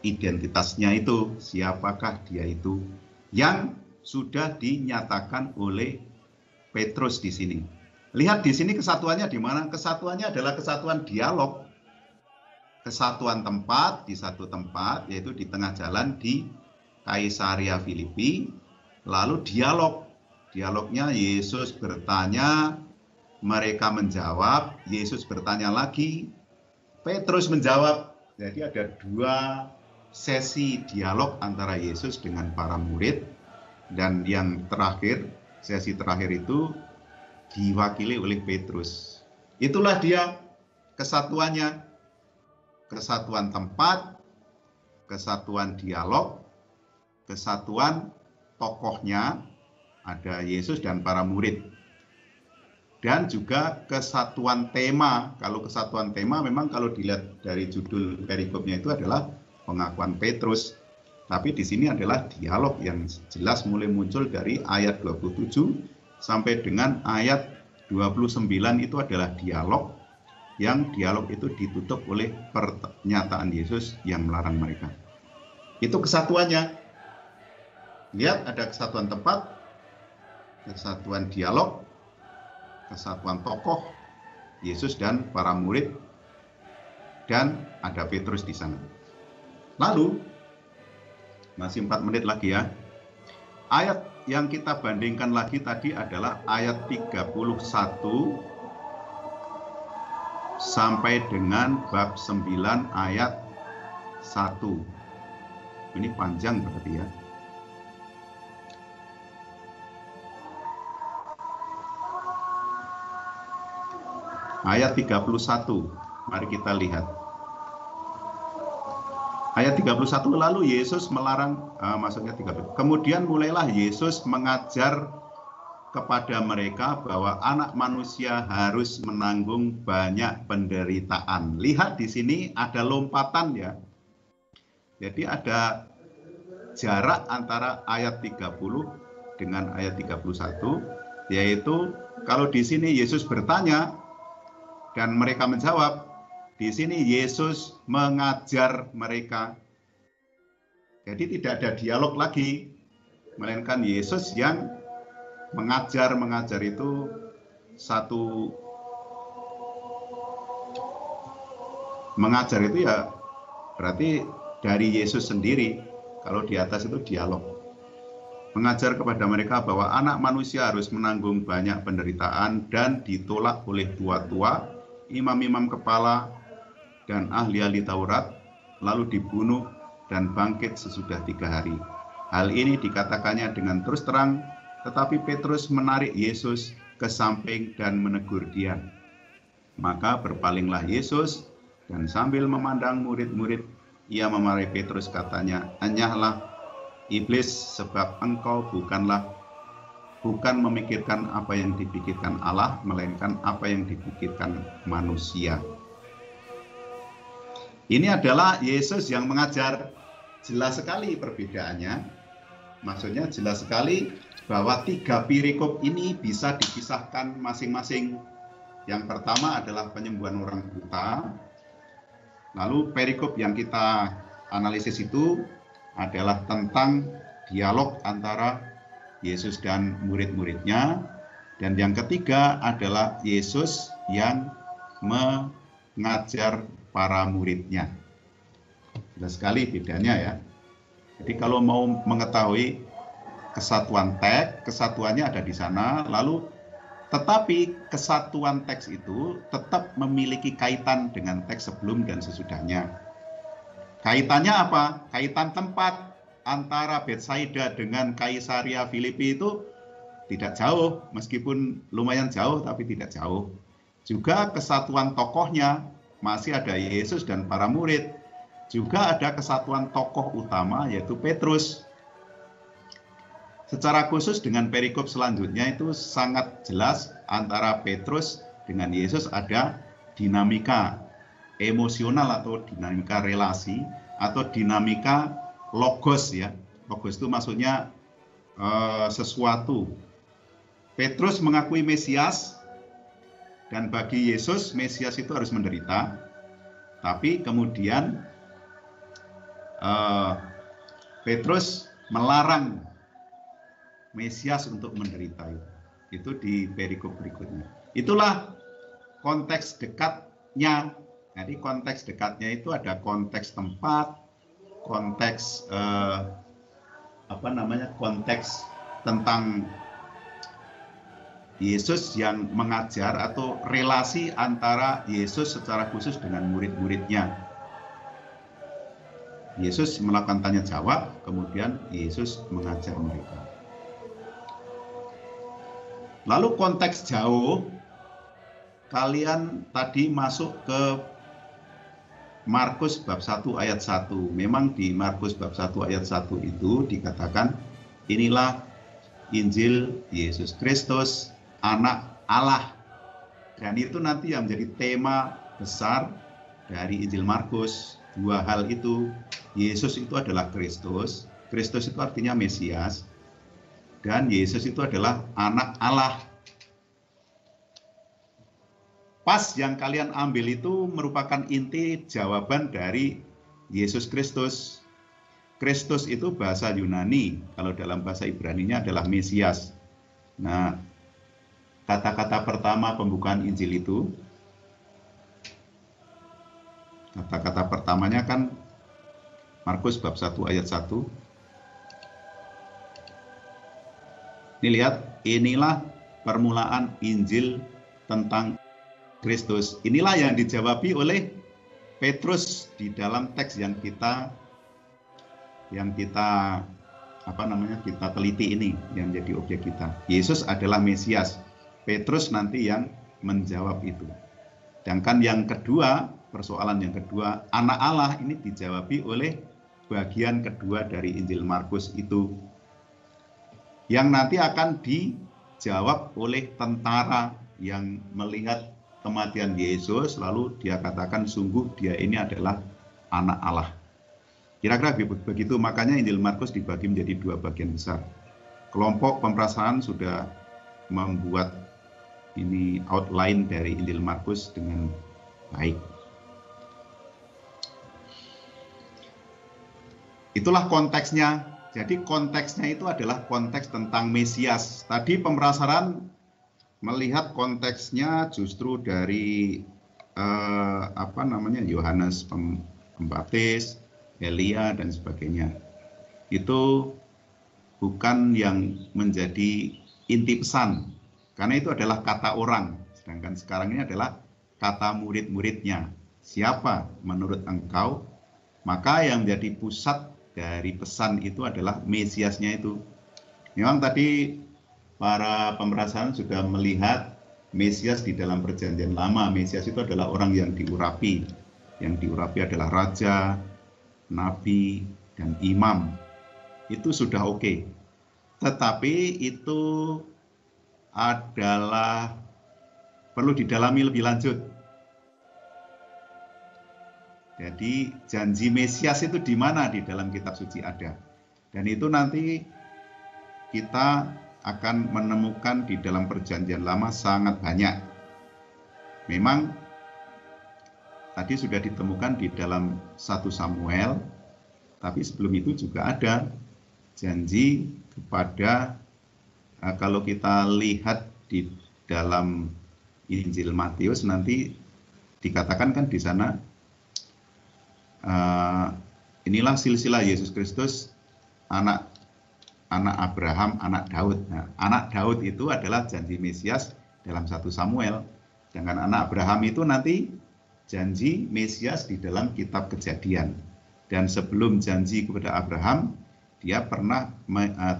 identitasnya itu, siapakah dia itu, yang sudah dinyatakan oleh Petrus di sini. Lihat di sini kesatuannya di mana? Kesatuannya adalah kesatuan dialog. Kesatuan tempat di satu tempat, yaitu di tengah jalan di Kaisarea Filipi. Lalu dialog. Dialognya Yesus bertanya, mereka menjawab, Yesus bertanya lagi, Petrus menjawab. Jadi ada dua sesi dialog antara Yesus dengan para murid, dan yang terakhir, sesi terakhir itu diwakili oleh Petrus. Itulah dia kesatuannya, kesatuan tempat, kesatuan dialog, kesatuan tokohnya, ada Yesus dan para murid, dan juga kesatuan tema. Kalau kesatuan tema memang kalau dilihat dari judul perikopnya itu adalah pengakuan Petrus. Tapi di sini adalah dialog yang jelas mulai muncul dari ayat 27 sampai dengan ayat 29 itu adalah dialog, yang dialog itu ditutup oleh pernyataan Yesus yang melarang mereka. Itu kesatuannya. Lihat, ada kesatuan tempat, kesatuan dialog, kesatuan tokoh, Yesus dan para murid, dan ada Petrus di sana. Lalu, masih 4 menit lagi ya. Ayat yang kita bandingkan lagi tadi adalah ayat 31 sampai dengan bab 9 ayat 1. Ini panjang berarti ya. Ayat 31. Mari kita lihat. Ayat 31, lalu Yesus melarang, maksudnya 30. Kemudian mulailah Yesus mengajar kepada mereka bahwa anak manusia harus menanggung banyak penderitaan. Lihat di sini ada lompatan ya. Jadi ada jarak antara ayat 30 dengan ayat 31, yaitu kalau di sini Yesus bertanya dan mereka menjawab, di sini Yesus mengajar mereka. Jadi tidak ada dialog lagi, melainkan Yesus yang mengajar itu satu, mengajar itu ya berarti dari Yesus sendiri. Kalau di atas itu dialog. Mengajar kepada mereka bahwa anak manusia harus menanggung banyak penderitaan dan ditolak oleh tua-tua, imam-imam kepala, dan ahli-ahli Taurat, lalu dibunuh dan bangkit sesudah 3 hari. Hal ini dikatakannya dengan terus terang, tetapi Petrus menarik Yesus ke samping dan menegur dia. Maka berpalinglah Yesus dan sambil memandang murid-murid, ia memarahi Petrus, katanya, "Enyahlah iblis, sebab engkau bukan memikirkan apa yang dipikirkan Allah, melainkan apa yang dipikirkan manusia." Ini adalah Yesus yang mengajar. Jelas sekali perbedaannya. Maksudnya jelas sekali bahwa 3 perikop ini bisa dipisahkan masing-masing. Yang pertama adalah penyembuhan orang buta. Lalu perikop yang kita analisis itu adalah tentang dialog antara Yesus dan murid-muridnya. Dan yang ketiga adalah Yesus yang mengajar para muridnya. Jelas sekali bedanya ya. Jadi kalau mau mengetahui kesatuan teks, kesatuannya ada di sana, lalu tetapi kesatuan teks itu tetap memiliki kaitan dengan teks sebelum dan sesudahnya. Kaitannya apa? Kaitan tempat antara Betsaida dengan Kaisaria Filipi itu tidak jauh, meskipun lumayan jauh tapi tidak jauh. Juga kesatuan tokohnya, masih ada Yesus dan para murid. Juga ada kesatuan tokoh utama yaitu Petrus. Secara khusus dengan perikop selanjutnya itu sangat jelas antara Petrus dengan Yesus ada dinamika emosional atau dinamika relasi atau dinamika logos ya. Logos itu maksudnya sesuatu. Petrus mengakui Mesias, dan bagi Yesus Mesias itu harus menderita. Tapi kemudian Petrus melarang Mesias untuk menderita. Itu di perikop berikutnya. Itulah konteks dekatnya. Jadi konteks dekatnya itu ada konteks tempat, konteks konteks tentang Yesus yang mengajar atau relasi antara Yesus secara khusus dengan murid-muridnya. Yesus melakukan tanya jawab, kemudian Yesus mengajar mereka. Lalu konteks jauh, kalian tadi masuk ke Markus bab 1 ayat 1. Memang di Markus bab 1 ayat 1 itu dikatakan, inilah Injil Yesus Kristus, Anak Allah. Dan itu nanti yang menjadi tema besar dari Injil Markus. 2 hal itu, Yesus itu adalah Kristus. Kristus itu artinya Mesias. Dan Yesus itu adalah Anak Allah. Pas yang kalian ambil itu merupakan inti jawaban dari Yesus Kristus. Kristus itu bahasa Yunani, kalau dalam bahasa Ibraninya adalah Mesias. Nah, kata-kata pertama pembukaan Injil itu, kata-kata pertamanya kan Markus bab 1 ayat 1. Ini lihat, inilah permulaan Injil tentang Kristus. Inilah yang dijawabi oleh Petrus di dalam teks yang kita kita teliti ini, yang jadi objek kita. Yesus adalah Mesias. Petrus nanti yang menjawab itu. Sedangkan yang kedua, persoalan yang kedua, anak Allah ini dijawabi oleh bagian kedua dari Injil Markus itu, yang nanti akan dijawab oleh tentara yang melihat kematian Yesus, lalu dia katakan sungguh dia ini adalah anak Allah. Kira-kira begitu, makanya Injil Markus dibagi menjadi dua bagian besar. Kelompok pemerasan sudah membuat ini outline dari Injil Markus dengan baik. Itulah konteksnya. Jadi konteksnya itu adalah konteks tentang Mesias. Tadi pemerasaran melihat konteksnya justru dari Yohanes Pembaptis, Elia dan sebagainya. Itu bukan yang menjadi inti pesan, karena itu adalah kata orang. Sedangkan sekarang ini adalah kata murid-muridnya. Siapa menurut engkau? Maka yang menjadi pusat dari pesan itu adalah Mesiasnya itu. Memang tadi para pemerasan sudah melihat Mesias di dalam Perjanjian Lama. Mesias itu adalah orang yang diurapi. Yang diurapi adalah raja, nabi, dan imam. Itu sudah oke. Tetapi itu adalah perlu didalami lebih lanjut. Jadi janji Mesias itu di mana di dalam kitab suci ada. Dan itu nanti kita akan menemukan di dalam Perjanjian Lama sangat banyak. Memang tadi sudah ditemukan di dalam 1 Samuel, tapi sebelum itu juga ada janji kepada, kalau kita lihat di dalam Injil Matius nanti dikatakan kan di sana, inilah silsilah Yesus Kristus, anak Abraham, anak Daud. Nah, anak Daud itu adalah janji Mesias dalam 1 Samuel. Sedangkan anak Abraham itu nanti janji Mesias di dalam kitab Kejadian. Dan sebelum janji kepada Abraham,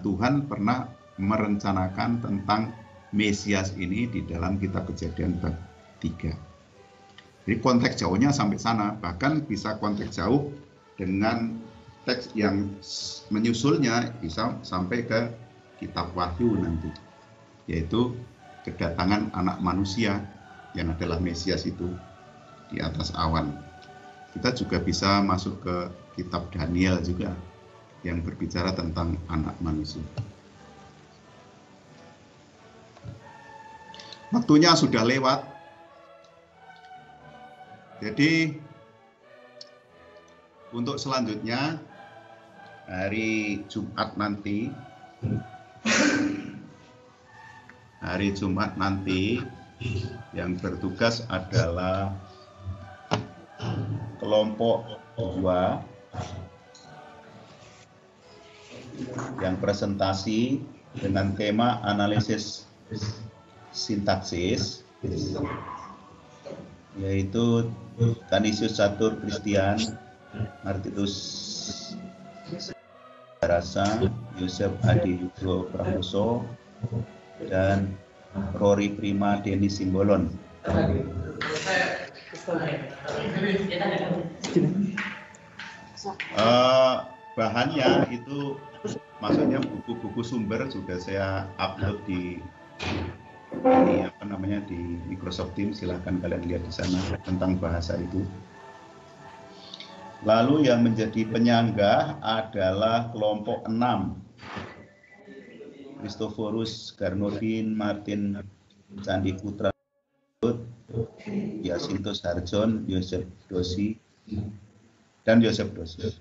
Tuhan pernah merencanakan tentang Mesias ini di dalam kitab Kejadian bab 3. Jadi konteks jauhnya sampai sana, bahkan bisa konteks jauh dengan teks yang menyusulnya bisa sampai ke kitab Wahyu nanti, yaitu kedatangan anak manusia yang adalah Mesias itu di atas awan. Kita juga bisa masuk ke kitab Daniel juga yang berbicara tentang anak manusia. Waktunya sudah lewat. Jadi untuk selanjutnya hari Jumat nanti yang bertugas adalah kelompok 2 yang presentasi dengan tema analisis sintaksis, yaitu Canisius Catur Christian, Martinus Rasa, Yosef Adi Yugo Prakoso, dan Rory Prima Denny Simbolon. Bahannya itu maksudnya buku-buku sumber sudah saya upload di Microsoft Teams, silahkan kalian lihat di sana tentang bahasa itu. Lalu yang menjadi penyanggah adalah kelompok 6. Christophorus Garnodin, Martin Candi Putra, Yasintos Harjon, Yosef Dosi, dan Yosef Dosi.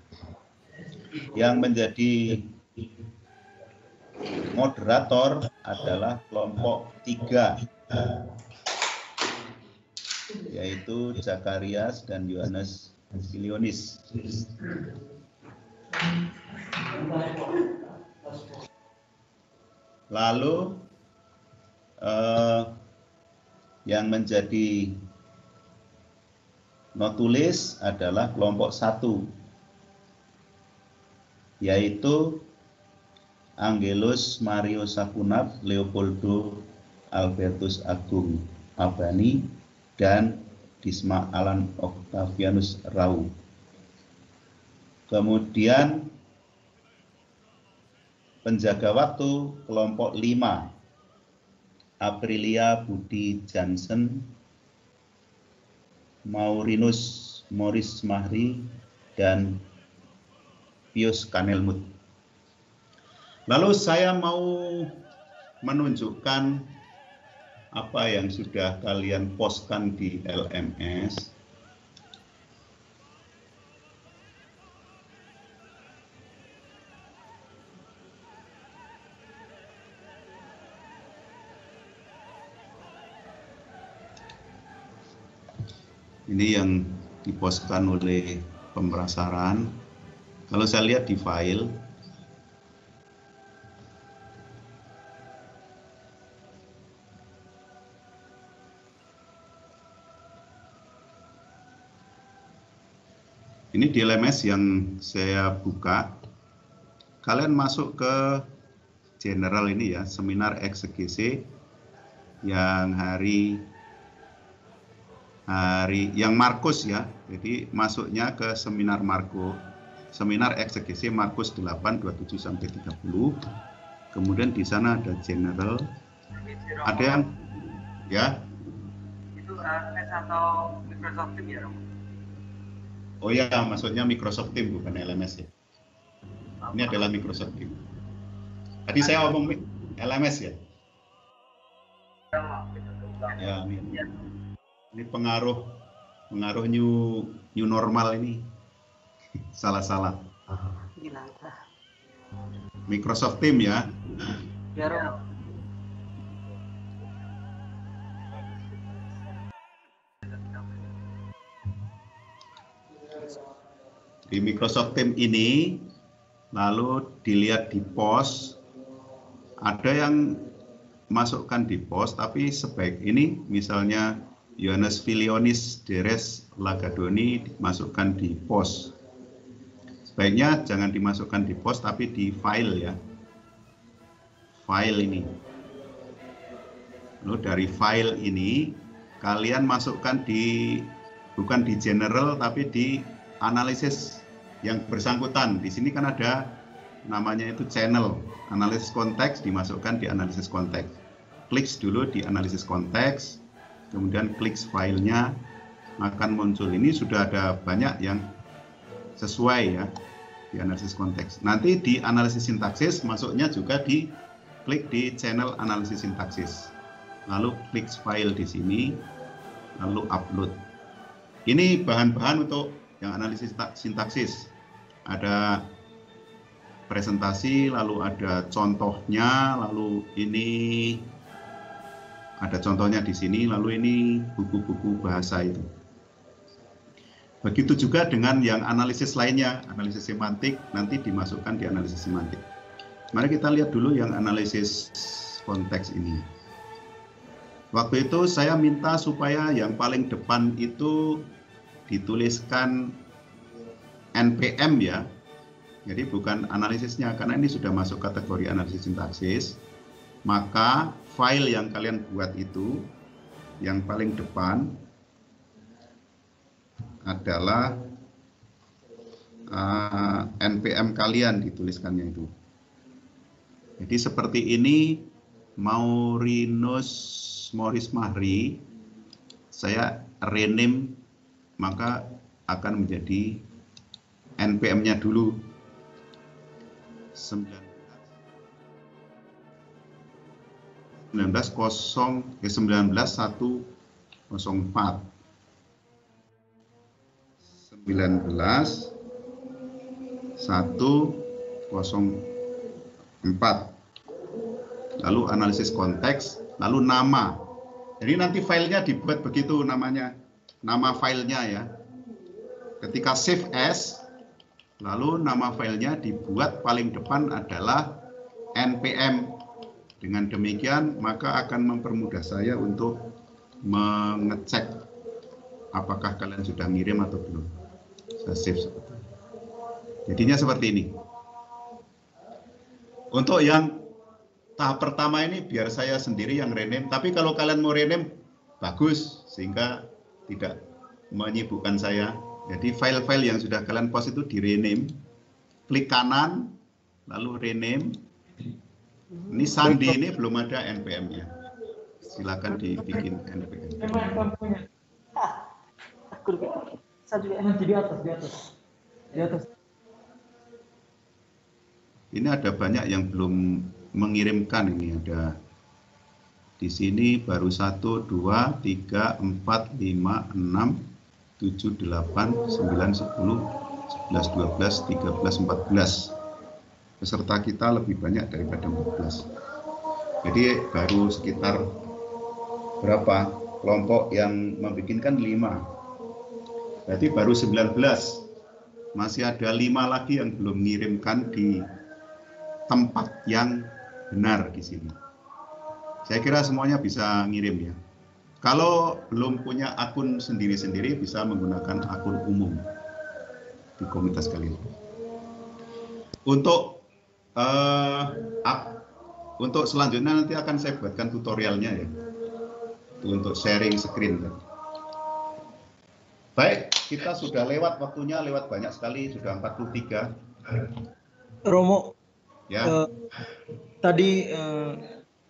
Yang menjadi moderator adalah kelompok 3, yaitu Zakarias dan Yohanes Silionis. Lalu yang menjadi notulis adalah kelompok 1, yaitu Angelus Mario Sakunap, Leopoldo Albertus Agung Abani, dan Disma Alan Octavianus Rau. Kemudian penjaga waktu kelompok 5, Aprilia Budi Jansen, Maurinus Morris Mahri, dan Pius Kanelmut. Lalu saya mau menunjukkan apa yang sudah kalian postkan di LMS. Ini yang dipostkan oleh pemerasaran. Kalau saya lihat di file, ini di LMS yang saya buka, kalian masuk ke general ini ya, seminar eksegesi yang hari yang Markus ya. Jadi masuknya ke seminar seminar eksegesi Markus 8 27 sampai 30. Kemudian di sana ada general. Ada yang ya. Itu LMS atau Microsoft Teams ya, Romo? Oh ya, maksudnya Microsoft Teams bukan LMS ya. Ini adalah Microsoft Teams. Tadi saya ngomong LMS ya. Ya, ini pengaruh new normal ini. Salah-salah. Microsoft Teams ya. Ya, Romo. Di Microsoft Teams ini, lalu dilihat di pos, ada yang masukkan di pos, tapi sebaik ini, misalnya Yohanes Filionis Deres Lagadoni dimasukkan di pos. Sebaiknya jangan dimasukkan di pos, tapi di file ya. File ini. Lalu dari file ini, kalian masukkan di, bukan di general, tapi di analisis yang bersangkutan. Di sini kan ada namanya itu channel, analisis konteks, dimasukkan di analisis konteks. Klik dulu di analisis konteks, kemudian klik filenya, akan muncul. Ini sudah ada banyak yang sesuai ya di analisis konteks. Nanti di analisis sintaksis masuknya juga di klik di channel analisis sintaksis. Lalu klik file di sini, lalu upload. Ini bahan-bahan untuk yang analisis sintaksis. Ada presentasi, lalu ada contohnya, lalu ini ada contohnya di sini, lalu ini buku-buku bahasa itu. Begitu juga dengan yang analisis lainnya, analisis semantik, nanti dimasukkan di analisis semantik. Mari kita lihat dulu yang analisis konteks ini. Waktu itu saya minta supaya yang paling depan itu dituliskan NPM ya. Jadi bukan analisisnya, karena ini sudah masuk kategori analisis sintaksis. Maka file yang kalian buat itu, yang paling depan adalah NPM kalian dituliskannya itu. Jadi seperti ini, Maurinus Morris Mahri, saya rename, maka akan menjadi NPM-nya dulu 19104. Lalu analisis konteks, lalu nama. Jadi nanti filenya dibuat begitu namanya, nama filenya ya. Ketika save as, lalu nama filenya dibuat paling depan adalah NPM. Dengan demikian maka akan mempermudah saya untuk mengecek apakah kalian sudah ngirim atau belum. Saya save seperti ini. Jadinya seperti ini. Untuk yang tahap pertama ini biar saya sendiri yang rename, tapi kalau kalian mau rename bagus sehingga tidak menyibukkan saya. Jadi file-file yang sudah kalian post itu di rename, klik kanan, lalu rename. Ini Sandi ini belum ada NPM-nya. Silakan dibikin NPM. Di atas. Ini ada banyak yang belum mengirimkan. Ini ada di sini baru 1, 2, 3, 4, 5, 6, 7, 8, 9, 10, 11, 12, 13, 14. Peserta kita lebih banyak daripada 14. Jadi baru sekitar berapa kelompok yang membikinkan 5. Berarti baru 19. Masih ada 5 lagi yang belum mengirimkan di tempat yang benar di sini. Saya kira semuanya bisa ngirim ya. Kalau belum punya akun sendiri-sendiri bisa menggunakan akun umum di komunitas kalian. Untuk selanjutnya nanti akan saya buatkan tutorialnya ya. Itu untuk sharing screen. Baik, kita sudah lewat waktunya, lewat banyak sekali, sudah 43. Romo, ya. Tadi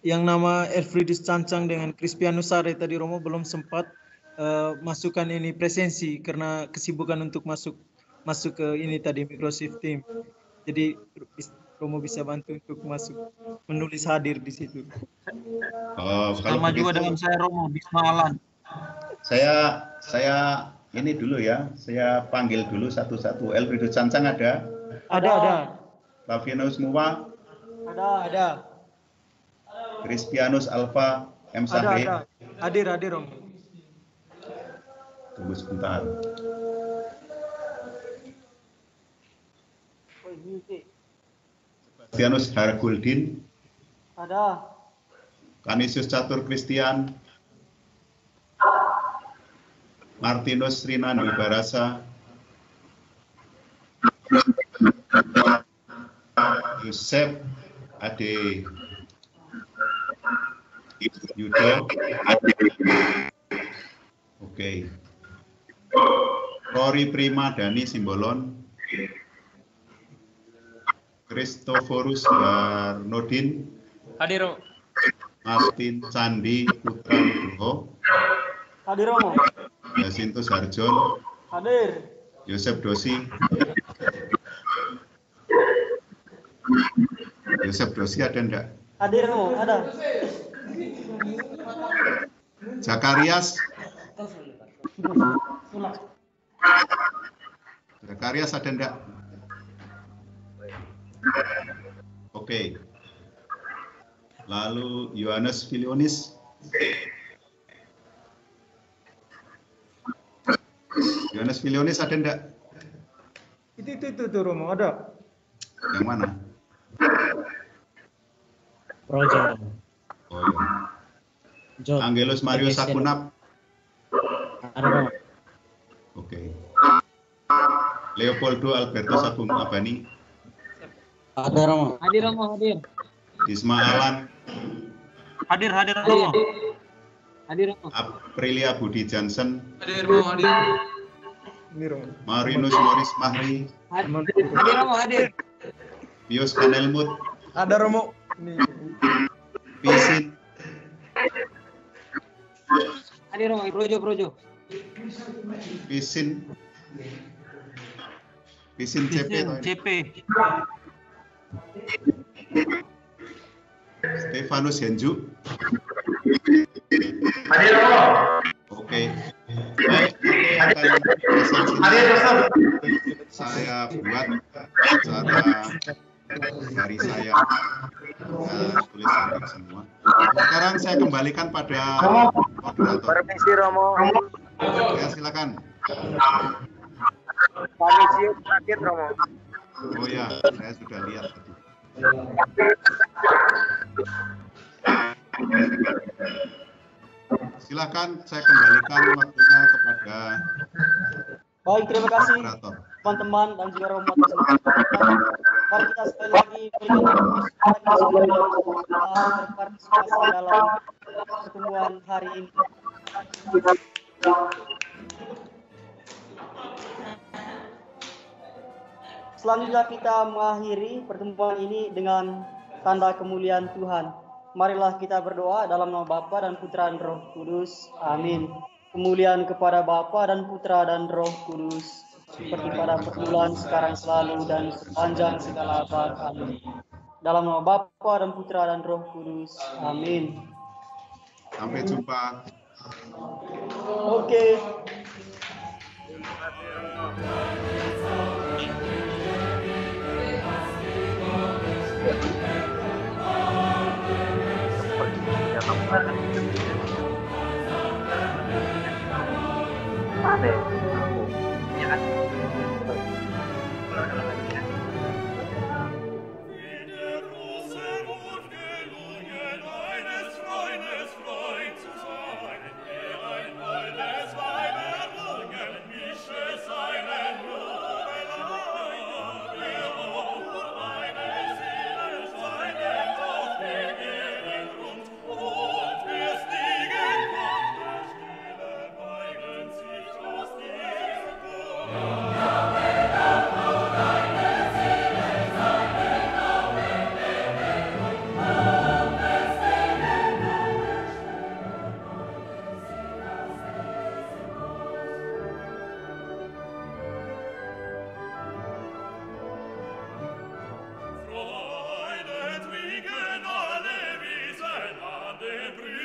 yang nama Elfriedus Cancang dengan Crispianus Sare tadi Romo belum sempat masukkan ini presensi karena kesibukan untuk masuk ke ini tadi Microsoft Team. Jadi Romo bisa bantu untuk masuk menulis hadir di situ. Sama juga dengan saya Romo Bisma Alan. Saya ini dulu ya. Saya panggil dulu satu-satu. Elfriedus Cancang ada? Ada. Lavianus Muwa? Ada. Crispianus Alfa M. Sahri? Ada. Hadir Romo. Tunggu sebentar. Sebastianus Harguldin? Ada. Canisius Catur Christian? Martinus Rinandi Barasa? Yusef Ade Yudo? Oke. Rory Prima Dani Simbolon? Christophorus Barnodin? Hadir. Martin Candi Putra Nugroho? Hadir Romo. Jasintus Harjon? Hadir. Yosef Dosi? Yosef Dosi ada enggak? Hadir Romo, ada. Zakarias? Zakarias ada enggak? Oke. Lalu Yohanes Filionis? Yohanes Filionis ada enggak? Itu Romo, ada. Yang mana? Projo. Oh iya. Angelus Marius Sakunap? Ada Romo. Oke. Leopoldo Alberto Agung Abani? Ada Romo. Hadir Romo, hadir. Isma Alan? Hadir Romo. Hadir Romo. Aprilia Budi Johnson? Hadir Romo, hadir. Marinus Morris Mahri? Hadir Romo, hadir. Pius Kanelmut? Ada Romo. Pisin? Hadir Romo, Projo. Pisin CP? Stefanus Henju? Hadir Romo. Oke. Baik, saya buat cara dari saya tulis semua. Sekarang saya kembalikan pada moderator. Permisi Romo. Ya silakan. Permisi sakit Romo. Oh ya, saya sudah lihat tadi. Silakan saya kembalikan waktunya kepada Baik, terima kasih moderator. teman-teman dan juga Romo atas kesempatan. Mari kita sekali lagi berikan berpartisipasi dalam pertemuan hari ini. Selanjutnya kita mengakhiri pertemuan ini dengan tanda kemuliaan Tuhan. Marilah kita berdoa dalam nama Bapa dan Putra dan Roh Kudus. Amin. Kemuliaan kepada Bapa dan Putra dan Roh Kudus, seperti pada permulaan, sekarang, selalu, dan sepanjang segala abad. Amin. Dalam nama Bapa dan Putra dan Roh Kudus. Amin. Sampai jumpa. Oke. Ya kan? Freude trinken alle Wiesen an dem Brüder.